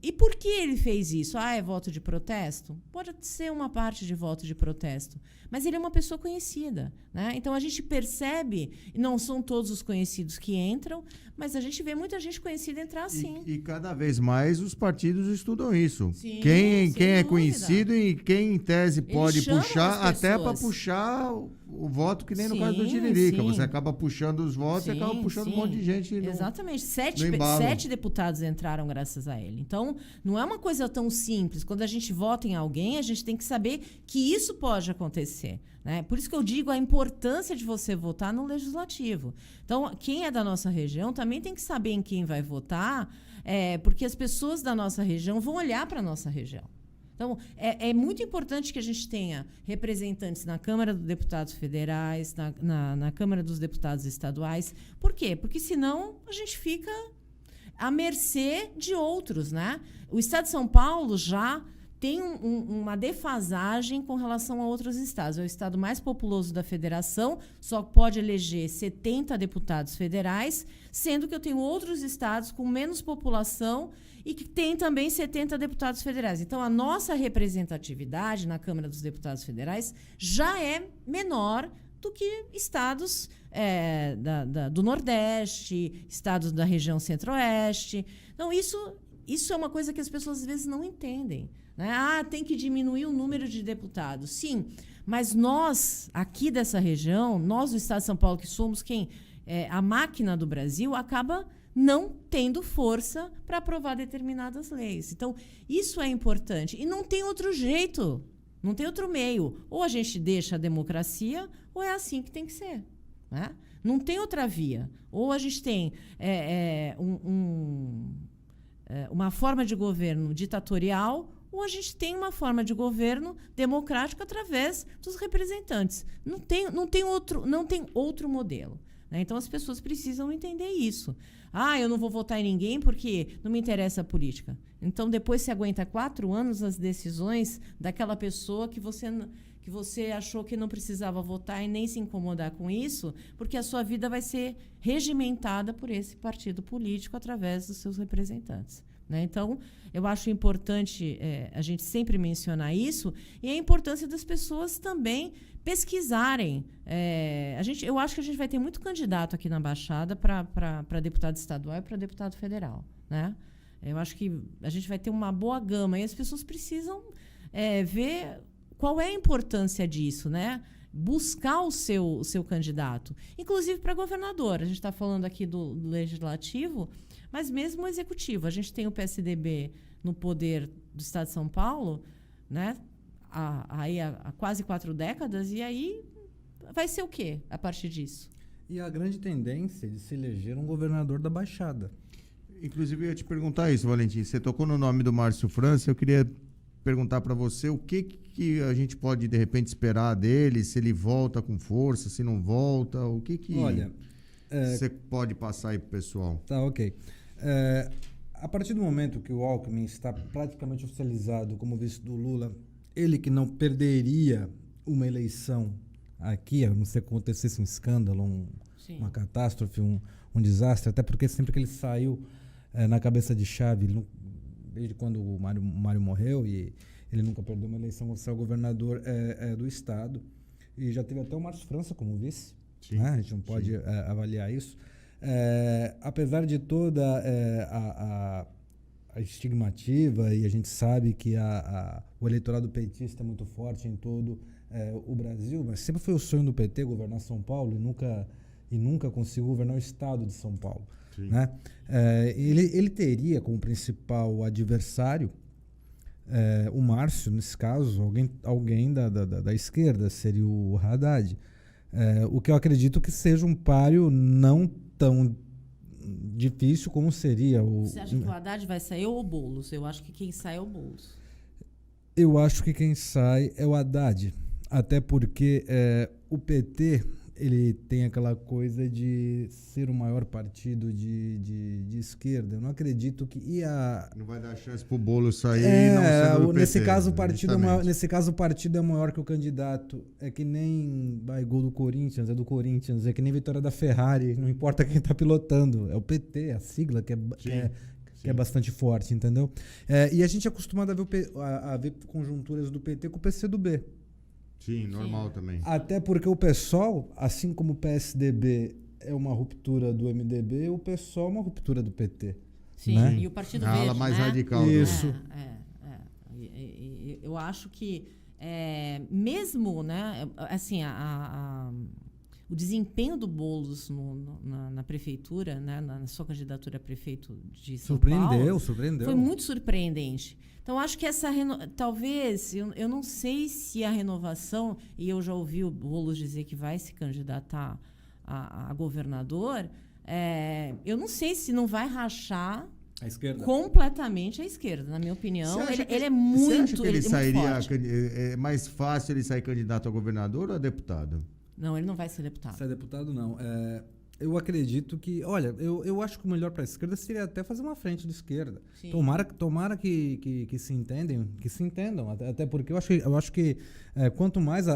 Speaker 2: E por que ele fez isso? É voto de protesto? Pode ser uma parte de voto de protesto. Mas ele é uma pessoa conhecida, né? Então, a gente percebe, não são todos os conhecidos que entram, mas a gente vê muita gente conhecida entrar sim.
Speaker 3: E cada vez mais os partidos estudam isso.
Speaker 2: Sim,
Speaker 3: quem é
Speaker 2: dúvida.
Speaker 3: Conhecido e quem, em tese, pode
Speaker 2: chamam
Speaker 3: puxar,
Speaker 2: as
Speaker 3: até para
Speaker 2: pessoas.
Speaker 3: puxar o voto, que nem no
Speaker 2: Sim,
Speaker 3: caso do Tiririca.
Speaker 2: sim.
Speaker 3: Você acaba puxando os votos e acaba puxando um monte de gente.
Speaker 2: Exatamente.
Speaker 3: no embalo.
Speaker 2: 7 deputados entraram graças a ele. Então, não é uma coisa tão simples. Quando a gente vota em alguém, a gente tem que saber que isso pode acontecer, né? Por isso que eu digo a importância de você votar no legislativo. Então, quem é da nossa região também tem que saber em quem vai votar, porque as pessoas da nossa região vão olhar para a nossa região. Então, é muito importante que a gente tenha representantes na Câmara dos Deputados Federais, na Câmara dos Deputados Estaduais. Por quê? Porque senão a gente fica à mercê de outros, né? O Estado de São Paulo já tem uma defasagem com relação a outros estados. É o estado mais populoso da federação, só pode eleger 70 deputados federais, sendo que eu tenho outros estados com menos população e que tem também 70 deputados federais. Então, a nossa representatividade na Câmara dos Deputados Federais já é menor do que estados do Nordeste, estados da região Centro-Oeste. Então, isso é uma coisa que as pessoas às vezes não entendem, né? Tem que diminuir o número de deputados. Sim, mas nós, aqui dessa região, nós do Estado de São Paulo, que somos a máquina do Brasil, acaba não tendo força para aprovar determinadas leis. Então, isso é importante. E não tem outro jeito, não tem outro meio. Ou a gente deixa a democracia, ou é assim que tem que ser, né? Não tem outra via. Ou a gente tem uma forma de governo ditatorial, ou a gente tem uma forma de governo democrático através dos representantes. Não tem outro modelo, né? Então, as pessoas precisam entender isso. Eu não vou votar em ninguém porque não me interessa a política. Então, depois você aguenta 4 anos as decisões daquela pessoa que você achou que não precisava votar e nem se incomodar com isso, porque a sua vida vai ser regimentada por esse partido político através dos seus representantes, né? Então, eu acho importante a gente sempre mencionar isso e a importância das pessoas também pesquisarem. Eu acho que a gente vai ter muito candidato aqui na Baixada para deputado estadual e para deputado federal, né? Eu acho que a gente vai ter uma boa gama e as pessoas precisam ver qual é a importância disso, né? Buscar o seu candidato, inclusive para governador. A gente está falando aqui do legislativo, mas mesmo o executivo. A gente tem o PSDB no poder do Estado de São Paulo, né? Há quase 4 décadas, e aí vai ser o quê a partir disso?
Speaker 1: E a grande tendência de se eleger um governador da Baixada.
Speaker 3: Inclusive, eu ia te perguntar isso, Valentim. Você tocou no nome do Márcio França, eu queria perguntar para você o que a gente pode, de repente, esperar dele, se ele volta com força, se não volta, o que
Speaker 1: Olha,
Speaker 3: você pode passar aí para o pessoal?
Speaker 1: Tá, ok. A partir do momento que o Alckmin está praticamente oficializado como vice do Lula, ele que não perderia uma eleição aqui, a não ser que acontecesse um escândalo,
Speaker 2: Sim.
Speaker 1: uma catástrofe, um desastre, até porque sempre que ele saiu na cabeça de chave, desde quando o Mário morreu, e ele nunca perdeu uma eleição quando saiu governador do estado, e já teve até o Márcio França como vice, né? A gente não pode avaliar isso. Apesar de toda a estigmativa, e a gente sabe que o eleitorado petista é muito forte em todo o Brasil, mas sempre foi o sonho do PT governar São Paulo e nunca conseguiu governar o estado de São Paulo, né? Ele teria como principal adversário o Márcio, nesse caso, alguém da esquerda, seria o Haddad. O que eu acredito que seja um páreo não tão difícil como seria o...
Speaker 2: Você acha que o Haddad vai sair ou o Boulos? Eu acho que quem sai é o Boulos.
Speaker 1: Eu acho que quem sai é o Haddad. Até porque o PT, ele tem aquela coisa de ser o maior partido de esquerda. Eu não acredito que... Não
Speaker 3: vai dar chance pro Boulos sair e não ser do PT.
Speaker 1: Nesse caso, o partido é maior que o candidato. É que nem gol do Corinthians, é do Corinthians. É que nem vitória da Ferrari. Não importa quem tá pilotando. É o PT, a sigla que é bastante forte, entendeu? E a gente é acostumado a ver conjunturas do PT com o PCdoB.
Speaker 3: Sim, normal também.
Speaker 1: Até porque o PSOL, assim como o PSDB é uma ruptura do MDB, o PSOL é uma ruptura do PT.
Speaker 2: Sim,
Speaker 1: né?
Speaker 2: E o Partido Verde,
Speaker 3: ala mais
Speaker 2: né?
Speaker 3: radical.
Speaker 1: Isso.
Speaker 2: Eu acho que mesmo, né, assim, o desempenho do Boulos na prefeitura, né, na sua candidatura a prefeito de São Paulo,
Speaker 1: surpreendeu.
Speaker 2: Foi muito surpreendente. Então, acho que talvez, eu não sei se a renovação, e eu já ouvi o Boulos dizer que vai se candidatar a governador, eu não sei se não vai rachar
Speaker 1: a esquerda.
Speaker 2: Completamente à esquerda, na minha opinião. Ele é muito. Você acha que
Speaker 3: ele sairia?
Speaker 2: Muito forte.
Speaker 3: É mais fácil ele sair candidato a governador ou a deputado?
Speaker 2: Não, ele não vai ser deputado.
Speaker 1: Ser deputado, não. Eu acredito que... Olha, eu acho que o melhor para a esquerda seria até fazer uma frente de esquerda. Sim. Tomara que se entendam. Até porque eu acho que quanto mais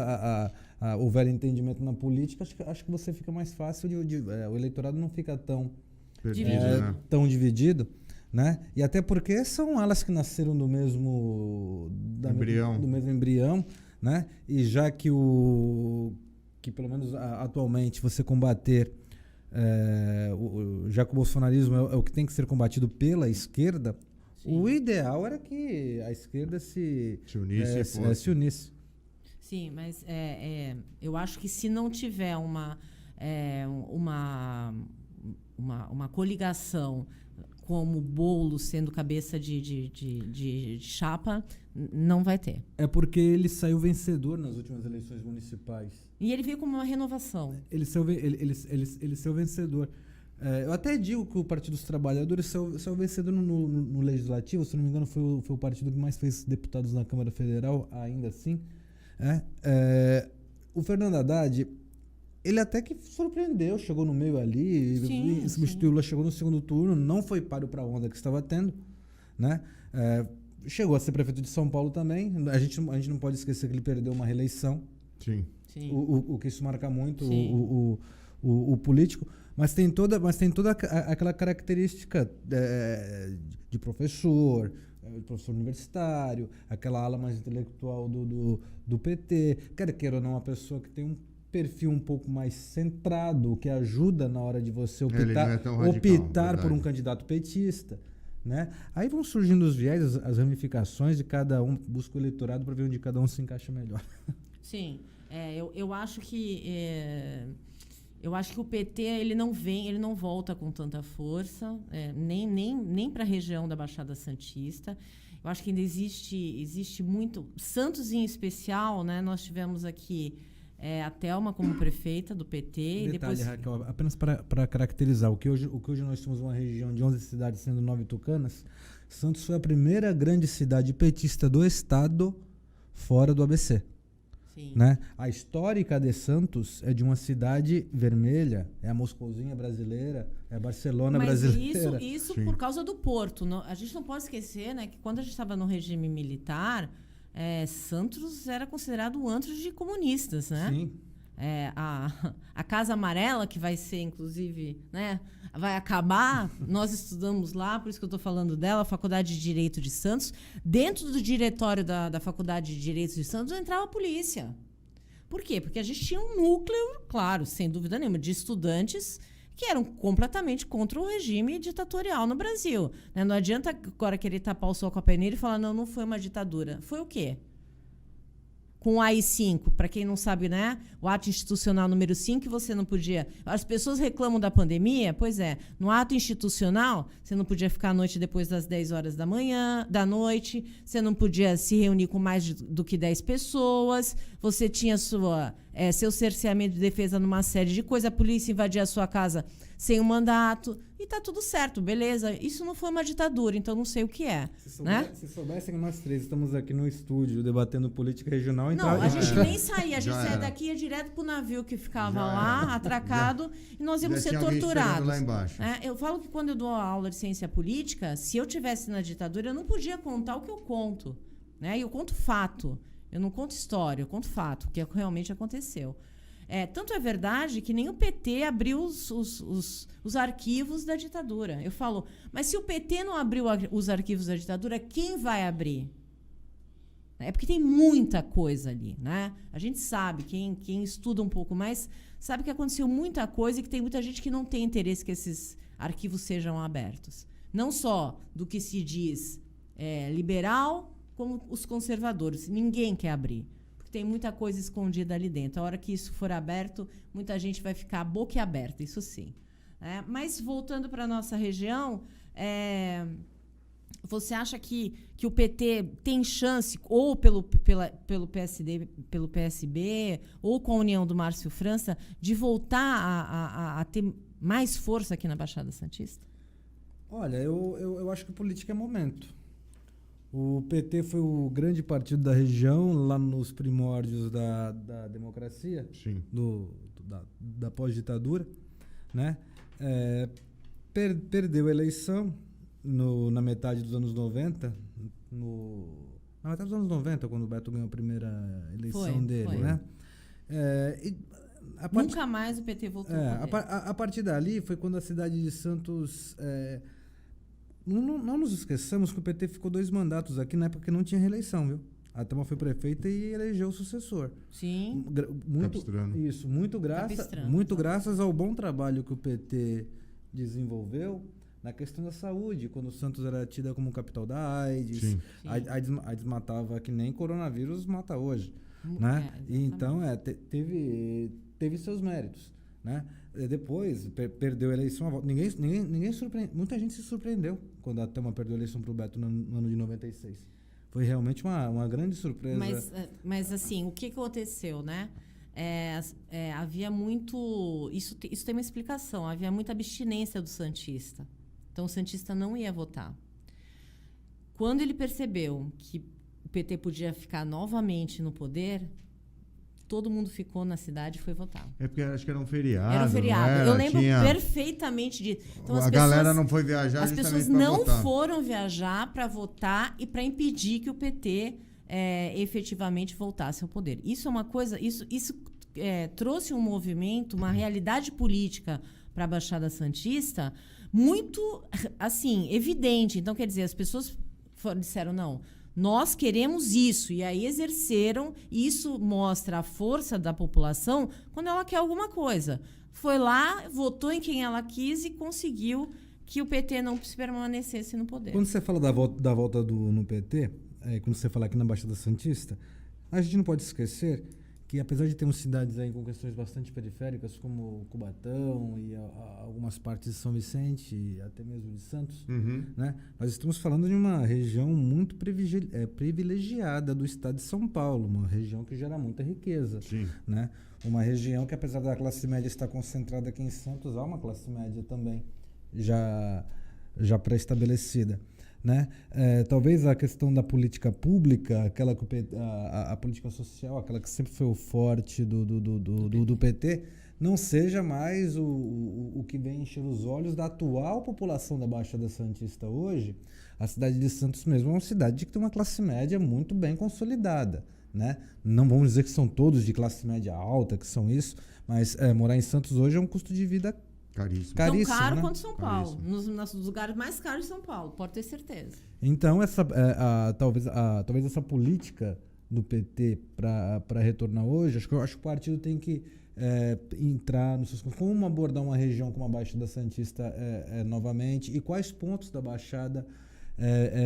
Speaker 1: houver entendimento na política, acho que você fica mais fácil o eleitorado não fica tão dividido. Né? E até porque são alas que nasceram do mesmo embrião, né? E já que pelo menos atualmente você combater, já que o bolsonarismo é o que tem que ser combatido pela esquerda, sim, o ideal era que a esquerda se unisse.
Speaker 2: Sim, mas eu acho que se não tiver uma coligação como Boulos sendo cabeça de chapa, não vai ter.
Speaker 1: É porque ele saiu vencedor nas últimas eleições municipais.
Speaker 2: E ele veio como uma renovação.
Speaker 1: Ele saiu vencedor. Eu até digo que o Partido dos Trabalhadores saiu vencedor no Legislativo, se não me engano foi o partido que mais fez deputados na Câmara Federal, ainda assim. O Fernando Haddad... Ele até que surpreendeu, chegou no meio ali, substituiu o Lula, chegou no segundo turno, não foi páreo para a onda que estava tendo, né? Chegou a ser prefeito de São Paulo também. A gente não pode esquecer que ele perdeu uma reeleição.
Speaker 3: Sim.
Speaker 1: O que isso marca muito o político. Mas tem toda aquela característica de professor universitário, aquela ala mais intelectual do PT. Queira ou não, uma pessoa que tem um perfil um pouco mais centrado, que ajuda na hora de você optar por um candidato petista, né? Aí vão surgindo os viés, as ramificações de cada um, busca o eleitorado para ver onde cada um se encaixa melhor.
Speaker 2: Sim, eu acho que o PT ele não volta com tanta força, nem para a região da Baixada Santista. Eu acho que ainda existe muito. Santos em especial, né? Nós tivemos aqui a Thelma como prefeita do PT.
Speaker 1: Detalhe, Raquel, apenas para caracterizar, o que hoje nós temos uma região de 11 cidades, sendo 9 tucanas, Santos foi a primeira grande cidade petista do estado fora do ABC.
Speaker 2: Sim.
Speaker 1: Né? A histórica de Santos é de uma cidade vermelha, é a Moscouzinha brasileira, é a Barcelona brasileira.
Speaker 2: Mas isso por causa do Porto. A gente não pode esquecer, né, que quando a gente estava no regime militar... Santos era considerado um antro de comunistas, né?
Speaker 1: Sim.
Speaker 2: a Casa Amarela, que vai ser, inclusive, né, vai acabar, nós estudamos lá, por isso que eu estou falando dela, a Faculdade de Direito de Santos. Dentro do diretório da Faculdade de Direito de Santos entrava a polícia. Por quê? Porque a gente tinha um núcleo, claro, sem dúvida nenhuma, de estudantes que eram completamente contra o regime ditatorial no Brasil. Né? Não adianta agora querer tapar o sol com a peneira e falar, não foi uma ditadura. Foi o quê? Com o AI-5, para quem não sabe, né? O ato institucional número 5, você não podia... As pessoas reclamam da pandemia, pois é, no ato institucional, você não podia ficar à noite depois das 10 horas da noite, você não podia se reunir com mais do que 10 pessoas, você tinha seu cerceamento de defesa numa série de coisas, a polícia invadia a sua casa sem um mandato, e tá tudo certo, beleza? Isso não foi uma ditadura, então não sei o que é.
Speaker 1: Se soubessem que nós três estamos aqui no estúdio debatendo política regional...
Speaker 2: Não, a gente nem saía, a gente saía daqui e ia direto pro navio que ficava lá, atracado, e nós íamos ser torturados.
Speaker 3: Lá embaixo.
Speaker 2: Eu falo que quando eu dou aula de ciência política, se eu tivesse na ditadura, eu não podia contar o que eu conto. Né? E eu conto fato, eu não conto história, eu conto fato, o que realmente aconteceu. Tanto é verdade que nem o PT abriu os arquivos da ditadura. Eu falo, mas se o PT não abriu os arquivos da ditadura, quem vai abrir? É porque tem muita coisa ali, né? A gente sabe, quem estuda um pouco mais, sabe que aconteceu muita coisa e que tem muita gente que não tem interesse que esses arquivos sejam abertos. Não só do que se diz liberal, como os conservadores. Ninguém quer abrir. Tem muita coisa escondida ali dentro. A hora que isso for aberto, muita gente vai ficar boquiaberta, isso sim. Mas, voltando para a nossa região, você acha que o PT tem chance, ou pelo PSD, pelo PSB, ou com a união do Márcio França, de voltar a ter mais força aqui na Baixada Santista?
Speaker 1: Olha, eu acho que política é momento. O PT foi o grande partido da região, lá nos primórdios da democracia, da pós-ditadura, né? Perdeu a eleição na metade dos anos 90, na metade dos anos 90, quando o Beto ganhou a primeira eleição dele, né?
Speaker 2: Nunca mais o PT voltou ao poder.
Speaker 1: A partir dali foi quando a cidade de Santos... Não nos esqueçamos que o PT ficou 2 mandatos aqui na época que não tinha reeleição, viu? A Thelma foi prefeita e elegeu o sucessor.
Speaker 2: Sim.
Speaker 1: Muito graças ao bom trabalho que o PT desenvolveu na questão da saúde, quando o Santos era tida como capital da AIDS. Sim. A AIDS matava que nem coronavírus mata hoje. Né? Então, teve seus méritos. Né? Depois, perdeu a eleição. Muita gente se surpreendeu quando a Thelma perdeu a eleição para o Beto no ano de 96. Foi realmente uma grande surpresa.
Speaker 2: Mas assim, o que aconteceu, né? Havia muito... Isso tem uma explicação. Havia muita abstinência do santista. Então, o santista não ia votar. Quando ele percebeu que o PT podia ficar novamente no poder... Todo mundo ficou na cidade e foi votar.
Speaker 3: Porque acho que era um feriado.
Speaker 2: Era um feriado. Eu lembro perfeitamente disso. Então,
Speaker 3: galera não foi viajar.
Speaker 2: As pessoas não foram viajar para votar e para impedir que o PT efetivamente voltasse ao poder. Isso é uma coisa. Isso trouxe um movimento, uma realidade política para a Baixada Santista muito assim, evidente. Então, quer dizer, as pessoas disseram não. Nós queremos isso, e aí exerceram, e isso mostra a força da população quando ela quer alguma coisa. Foi lá, votou em quem ela quis e conseguiu que o PT não permanecesse no poder.
Speaker 1: Quando você fala da volta no PT, quando você fala aqui na Baixada Santista, a gente não pode esquecer que, apesar de termos cidades aí com questões bastante periféricas, como Cubatão e algumas partes de São Vicente e até mesmo de Santos, né, nós estamos falando de uma região muito privilegiada do estado de São Paulo, uma região que gera muita riqueza. Né? Uma região que, apesar da classe média estar concentrada aqui em Santos, há uma classe média também já pré-estabelecida. Né? Talvez a questão da política pública, a política social, aquela que sempre foi o forte do PT, não seja mais o que vem encher os olhos da atual população da Baixada Santista hoje. A cidade de Santos mesmo é uma cidade que tem uma classe média muito bem consolidada. né? Não vamos dizer que são todos de classe média alta, que são isso, mas morar em Santos hoje é um custo de vida
Speaker 3: Caríssimo.
Speaker 2: Tão
Speaker 1: caríssimo,
Speaker 2: caro
Speaker 1: né?
Speaker 2: quanto São Paulo. Nos lugares mais caros de São Paulo, pode ter certeza.
Speaker 1: Então, talvez essa política do PT para retornar hoje, acho que o partido tem que entrar nos seus... Como abordar uma região como a Baixada Santista novamente e quais pontos da Baixada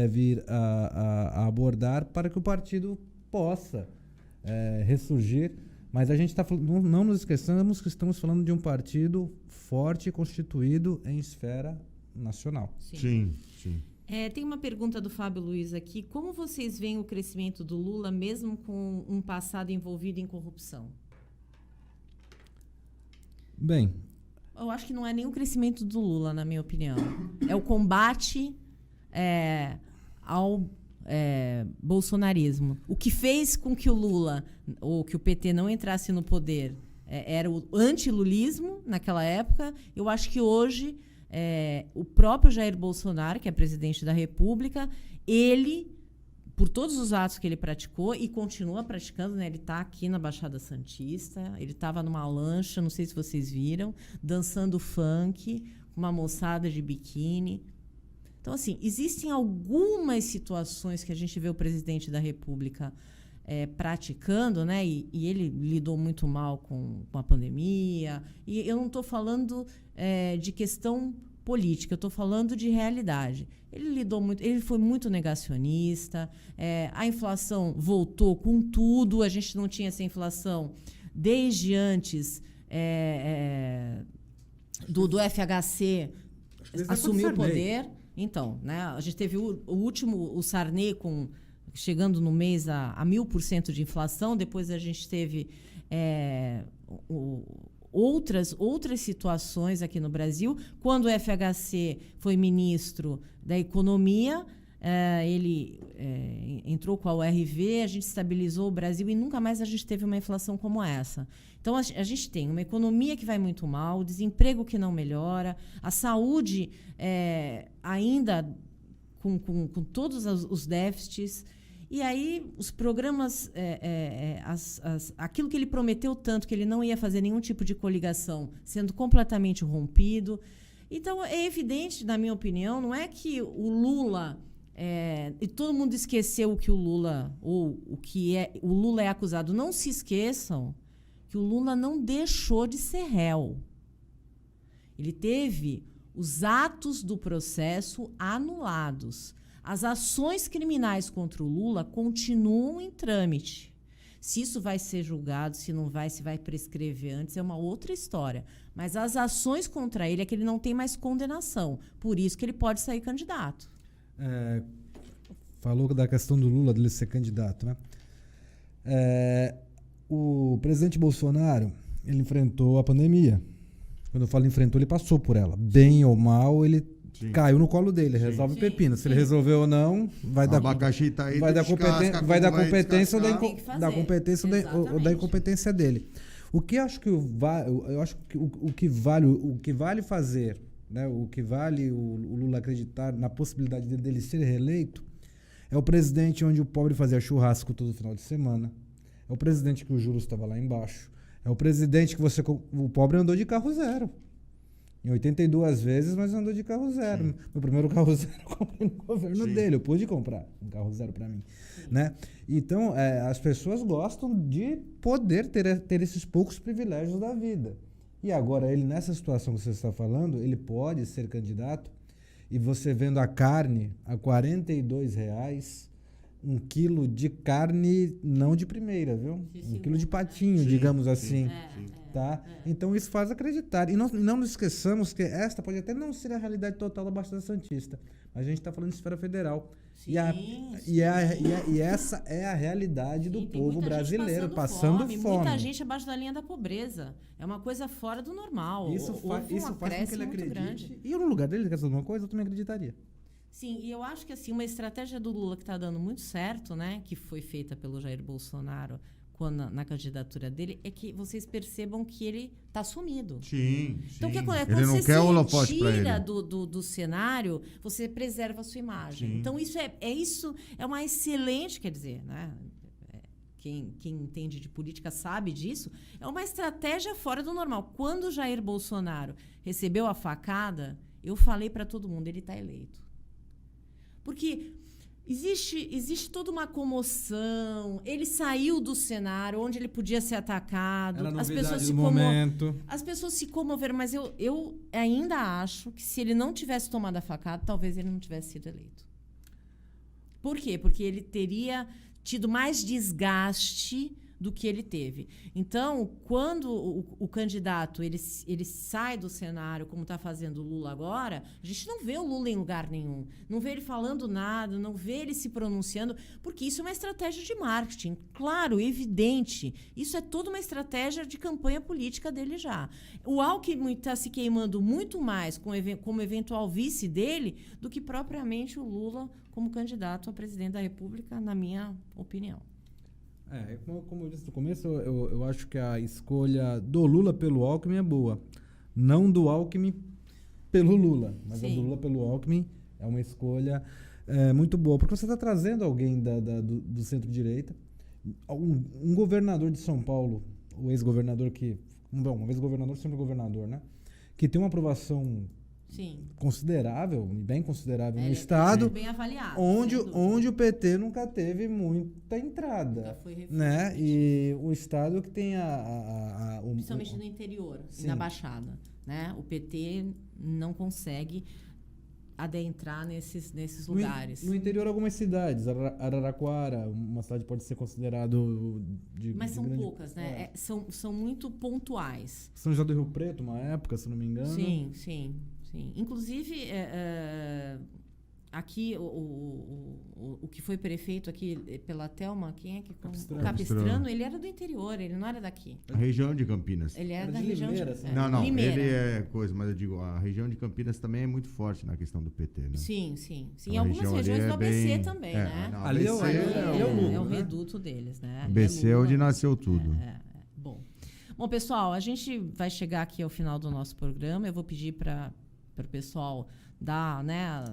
Speaker 1: vir a abordar para que o partido possa ressurgir. Mas a gente está falando, não nos esqueçamos que estamos falando de um partido forte, constituído em esfera nacional.
Speaker 3: Sim.
Speaker 2: Tem uma pergunta do Fábio Luiz aqui. Como vocês veem o crescimento do Lula, mesmo com um passado envolvido em corrupção?
Speaker 1: Bem,
Speaker 2: eu acho que não é nem o crescimento do Lula, na minha opinião. É o combate ao bolsonarismo. O que fez com que o Lula, ou que o PT não entrasse no poder, era o antilulismo naquela época. Eu acho que hoje o próprio Jair Bolsonaro, que é presidente da República, ele, por todos os atos que ele praticou e continua praticando, né? Ele está aqui na Baixada Santista, ele estava numa lancha, não sei se vocês viram, dançando funk, com uma moçada de biquíni. Então, assim, existem algumas situações que a gente vê o presidente da República praticando, né? E ele lidou muito mal com a pandemia. E eu não estou falando de questão política, eu estou falando de realidade. Ele foi muito negacionista, a inflação voltou com tudo, a gente não tinha essa inflação desde antes do FHC assumir o poder. Então, né, a gente teve o último, o Sarney, chegando no mês a 1000% de inflação. Depois a gente teve outras situações aqui no Brasil. Quando o FHC foi ministro da Economia, ele entrou com a URV, a gente estabilizou o Brasil e nunca mais a gente teve uma inflação como essa. Então, a gente tem uma economia que vai muito mal, desemprego que não melhora, a saúde ainda com todos os déficits. E aí, os programas, aquilo que ele prometeu tanto, que ele não ia fazer nenhum tipo de coligação, sendo completamente rompido. Então, é evidente, na minha opinião, não é que o Lula... e todo mundo esqueceu o que o Lula, ou o Lula é acusado. Não se esqueçam que o Lula não deixou de ser réu. Ele teve os atos do processo anulados. As ações criminais contra o Lula continuam em trâmite. Se isso vai ser julgado, se não vai, se vai prescrever antes, é uma outra história. Mas as ações contra ele é que ele não tem mais condenação. Por isso que ele pode sair candidato.
Speaker 1: Falou da questão do Lula, dele ser candidato, né? O presidente Bolsonaro, ele enfrentou a pandemia. Quando eu falo enfrentou, ele passou por ela. Bem ou mal, ele caiu no colo dele, resolve o pepino. Se ele resolveu ou não, vai dar
Speaker 3: abacaxi tá aí,
Speaker 1: vai dar competência ou da incompetência dele. O que eu acho que o que vale fazer, né, o que vale o Lula acreditar na possibilidade dele ser reeleito é o presidente onde o pobre fazia churrasco todo final de semana. É o presidente que o juros estava lá embaixo. É o presidente que o pobre andou de carro zero. Em 82 vezes, mas andou de carro zero. Sim. Meu primeiro carro zero eu comprei no governo dele. Eu pude comprar um carro zero para mim. Né? Então, as pessoas gostam de poder ter esses poucos privilégios da vida. E agora, ele nessa situação que você está falando, ele pode ser candidato e você vendo a carne a R$42, 1 quilo de carne não de primeira, viu? 1 quilo de patinho, digamos assim. Tá? Então isso faz acreditar. E não nos esqueçamos que esta pode até não ser a realidade total da Baixada Santista. Mas a gente está falando de esfera federal.
Speaker 2: Sim,
Speaker 1: e essa é a realidade do povo brasileiro, passando fome.
Speaker 2: Muita gente abaixo da linha da pobreza. É uma coisa fora do normal.
Speaker 1: Isso faz com que ele acredite.
Speaker 2: Grande.
Speaker 1: E eu, no lugar dele, quer fazer alguma coisa, eu também acreditaria.
Speaker 2: Sim, e eu acho que assim, uma estratégia do Lula que está dando muito certo, né, que foi feita pelo Jair Bolsonaro na candidatura dele, é que vocês percebam que ele está sumido.
Speaker 3: Sim.
Speaker 2: Então, quando
Speaker 3: ele não quer o holofote
Speaker 2: para ele.
Speaker 3: Tira
Speaker 2: do cenário, você preserva a sua imagem. Sim. Então, isso é uma excelente, quer dizer, né? quem entende de política sabe disso, é uma estratégia fora do normal. Quando Jair Bolsonaro recebeu a facada, eu falei para todo mundo, ele está eleito. Porque existe toda uma comoção, ele saiu do cenário onde ele podia ser atacado,
Speaker 1: Era
Speaker 2: as pessoas se comoveram, mas eu ainda acho que se ele não tivesse tomado a facada, talvez ele não tivesse sido eleito. Por quê? Porque ele teria tido mais desgaste do que ele teve. Então, quando o candidato ele sai do cenário, como está fazendo o Lula agora, a gente não vê o Lula em lugar nenhum. Não vê ele falando nada, não vê ele se pronunciando, porque isso é uma estratégia de marketing. Claro, evidente. Isso é toda uma estratégia de campanha política dele já. O Alckmin está se queimando muito mais como eventual vice dele do que propriamente o Lula como candidato a presidente da República, na minha opinião.
Speaker 1: Como eu disse no começo, eu acho que a escolha do Lula pelo Alckmin é boa. Não do Alckmin pelo Lula, mas
Speaker 2: Sim.
Speaker 1: a do Lula pelo Alckmin é uma escolha muito boa. Porque você está trazendo alguém do centro-direita, um governador de São Paulo, o ex-governador uma vez governador, sempre governador, né? Que tem uma aprovação
Speaker 2: Sim.
Speaker 1: considerável, bem considerável no
Speaker 2: Ele
Speaker 1: Estado,
Speaker 2: é bem avaliado,
Speaker 1: onde o PT nunca teve muita entrada,
Speaker 2: nunca foi refúgio,
Speaker 1: né? E o Estado que tem
Speaker 2: principalmente no interior,
Speaker 1: Sim.
Speaker 2: na Baixada, né? O PT não consegue adentrar nesses lugares.
Speaker 1: No interior, algumas cidades, Araraquara, uma cidade pode ser considerado
Speaker 2: mas são
Speaker 1: grande,
Speaker 2: poucas, né? São muito pontuais.
Speaker 1: São José do Rio Preto, uma época, se não me engano.
Speaker 2: Sim. Inclusive, aqui, o que foi prefeito aqui pela Thelma, quem é que...
Speaker 1: Capistrano.
Speaker 2: O Capistrano, ele era do interior, ele não era daqui.
Speaker 3: A região de Campinas.
Speaker 2: Ele era
Speaker 1: Era
Speaker 2: da
Speaker 1: de
Speaker 2: região
Speaker 1: Limeira,
Speaker 2: de...
Speaker 1: assim.
Speaker 3: Não,
Speaker 2: Limeira.
Speaker 3: ele é coisa, mas eu digo, a região de Campinas também é muito forte na questão do PT, né?
Speaker 2: Sim.
Speaker 3: Então,
Speaker 2: Em
Speaker 3: a
Speaker 2: algumas
Speaker 3: região ali
Speaker 2: regiões
Speaker 3: é
Speaker 2: do ABC
Speaker 3: bem-
Speaker 2: também,
Speaker 3: é,
Speaker 2: né?
Speaker 3: não,
Speaker 1: Ali
Speaker 3: ABC
Speaker 2: Ali
Speaker 1: é o Lula,
Speaker 2: é o
Speaker 1: né?
Speaker 2: reduto deles, né? Ali
Speaker 3: ABC é
Speaker 2: Lula.
Speaker 3: onde nasceu tudo.
Speaker 2: Bom, pessoal, a gente vai chegar aqui ao final do nosso programa. Eu vou pedir para o pessoal dar, né,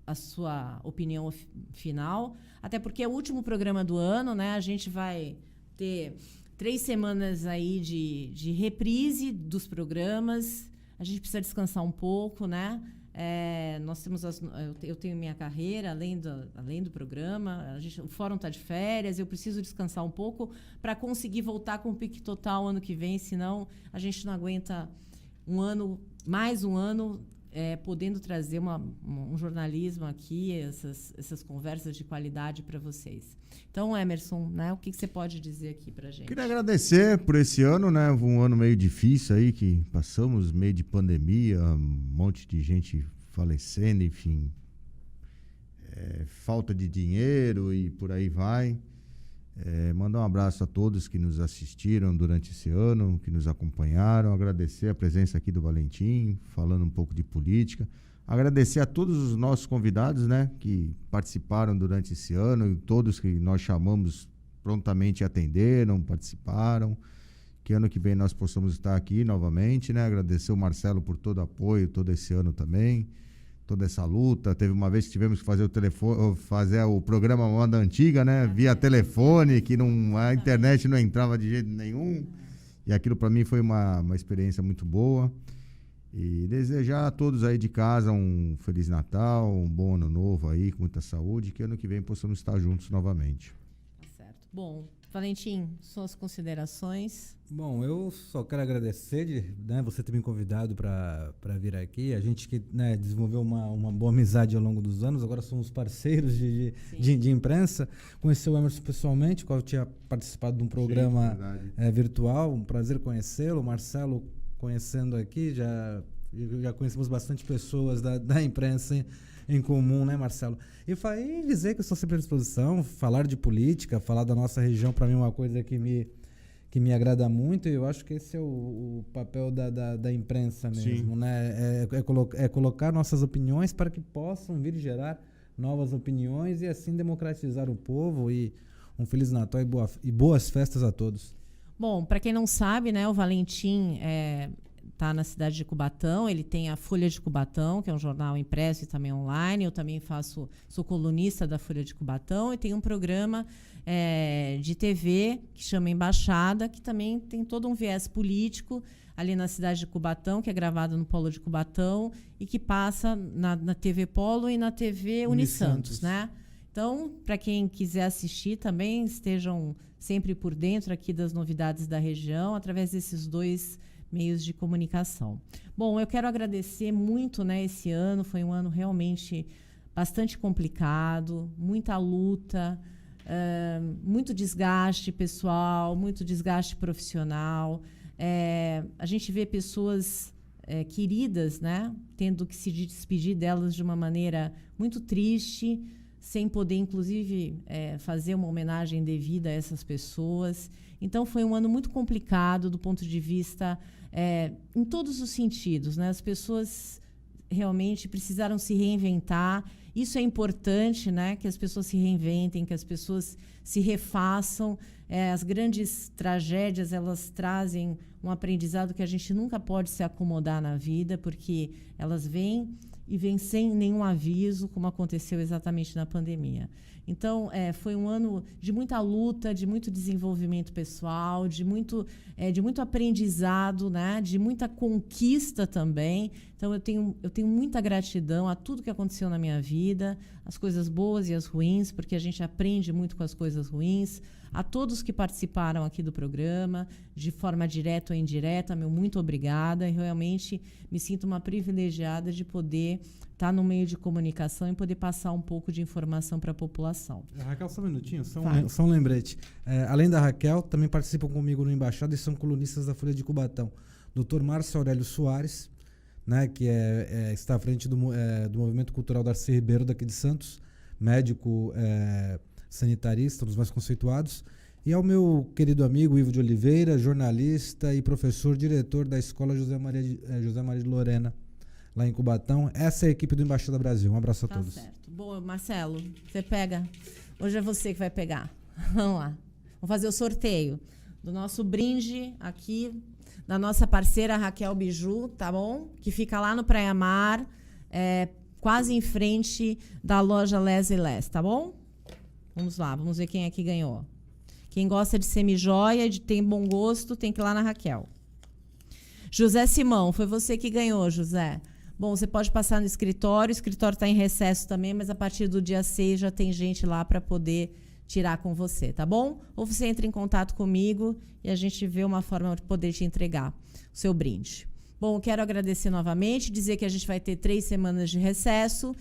Speaker 2: a sua opinião final, até porque é o último programa do ano, né? A gente vai ter 3 semanas aí de reprise dos programas. A gente precisa descansar um pouco, né? Nós temos eu tenho minha carreira além do programa. O fórum está de férias. Eu preciso descansar um pouco para conseguir voltar com o pique total ano que vem. Senão a gente não aguenta mais um ano podendo trazer um jornalismo aqui, essas conversas de qualidade para vocês. Então, Emerson, né, o que você pode dizer aqui para a gente?
Speaker 3: Queria agradecer por esse ano, né? Um ano meio difícil aí, que passamos, meio de pandemia, um monte de gente falecendo, enfim, falta de dinheiro e por aí vai. Mandar um abraço a todos que nos assistiram durante esse ano, que nos acompanharam, agradecer a presença aqui do Valentim, falando um pouco de política, agradecer a todos os nossos convidados, né, que participaram durante esse ano, e todos que nós chamamos prontamente atenderam, participaram, que ano que vem nós possamos estar aqui novamente, né, agradecer o Marcelo por todo o apoio, todo esse ano também, toda essa luta. Teve uma vez que tivemos que fazer o programa moda antiga, né? Via telefone, que a internet não entrava de jeito nenhum. E aquilo para mim foi uma experiência muito boa. E desejar a todos aí de casa um Feliz Natal, um bom ano novo aí, com muita saúde, que ano que vem possamos estar juntos novamente.
Speaker 2: Tá certo. Bom, Valentim, suas considerações.
Speaker 1: Bom, eu só quero agradecer você ter me convidado para vir aqui. A gente que desenvolveu uma boa amizade ao longo dos anos, agora somos parceiros de imprensa. Conheci o Emerson pessoalmente, qual eu tinha participado de um programa virtual, um prazer conhecê-lo. O Marcelo conhecendo aqui, já conhecemos bastante pessoas da imprensa em comum, né, Marcelo? E dizer que eu estou sempre à disposição, falar de política, falar da nossa região, para mim é uma coisa que me agrada muito, e eu acho que esse é o papel da imprensa mesmo, né? É colocar nossas opiniões para que possam vir gerar novas opiniões e assim democratizar o povo. E um Feliz Natal e boas festas a todos.
Speaker 2: Bom, para quem não sabe, né, o Valentim está na cidade de Cubatão. Ele tem a Folha de Cubatão, que é um jornal impresso e também online. Eu também sou colunista da Folha de Cubatão, e tem um programa de TV que chama Embaixada, que também tem todo um viés político ali na cidade de Cubatão, que é gravado no Polo de Cubatão e que passa na TV Polo e na TV Unisantos, né? Então, para quem quiser assistir também, estejam sempre por dentro aqui das novidades da região, através desses 2 meios de comunicação. Bom, eu quero agradecer muito, né? Esse ano foi um ano realmente bastante complicado, muita luta, muito desgaste pessoal, muito desgaste profissional. A gente vê pessoas queridas, né, tendo que se despedir delas de uma maneira muito triste, sem poder, inclusive, fazer uma homenagem devida a essas pessoas. Então, foi um ano muito complicado do ponto de vista, em todos os sentidos, né? As pessoas realmente precisaram se reinventar. Isso é importante, né? Que as pessoas se reinventem, que as pessoas se refaçam. As grandes tragédias, elas trazem um aprendizado que a gente nunca pode se acomodar na vida, porque elas vêm e vêm sem nenhum aviso, como aconteceu exatamente na pandemia. Então, foi um ano de muita luta, de muito desenvolvimento pessoal, de muito aprendizado, né? De muita conquista também. Então, eu tenho muita gratidão a tudo que aconteceu na minha vida, as coisas boas e as ruins, porque a gente aprende muito com as coisas ruins. A todos que participaram aqui do programa, de forma direta ou indireta, meu muito obrigada. Eu realmente me sinto uma privilegiada de poder estar no meio de comunicação e poder passar um pouco de informação para a população.
Speaker 1: Raquel, só um minutinho, só um lembrete. Além da Raquel, também participam comigo no Embaixada e são colunistas da Folha de Cubatão. Dr. Márcio Aurélio Soares, né, que está à frente do Movimento Cultural Darcy Ribeiro, daqui de Santos, médico sanitarista, um dos mais conceituados, e ao meu querido amigo Ivo de Oliveira, jornalista e professor, diretor da Escola José Maria de Lorena, lá em Cubatão. Essa é a equipe do Embaixada Brasil. Um abraço a todos.
Speaker 2: Certo. Bom, Marcelo, você pega. Hoje é você que vai pegar. Vamos lá. Vamos fazer o sorteio do nosso brinde aqui, da nossa parceira Raquel Biju, tá bom? Que fica lá no Praia Mar, quase em frente da loja Les & Les, tá bom? Vamos lá, vamos ver quem é que ganhou. Quem gosta de semijoia, tem bom gosto, tem que ir lá na Raquel. José Simão, foi você que ganhou, José. Bom, você pode passar no escritório, o escritório está em recesso também, mas a partir do dia 6 já tem gente lá para poder tirar com você, tá bom? Ou você entra em contato comigo e a gente vê uma forma de poder te entregar o seu brinde. Bom, eu quero agradecer novamente, dizer que a gente vai ter 3 semanas de recesso.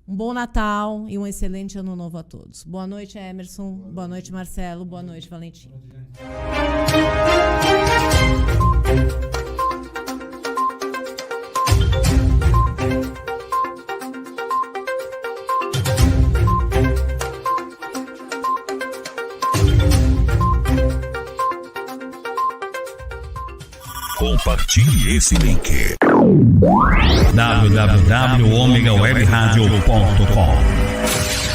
Speaker 2: Um bom Natal e um excelente Ano Novo a todos. Boa noite, Emerson. Boa noite, Marcelo. Boa noite, Valentim.
Speaker 4: Compartilhe esse link. www.omegawebradio.com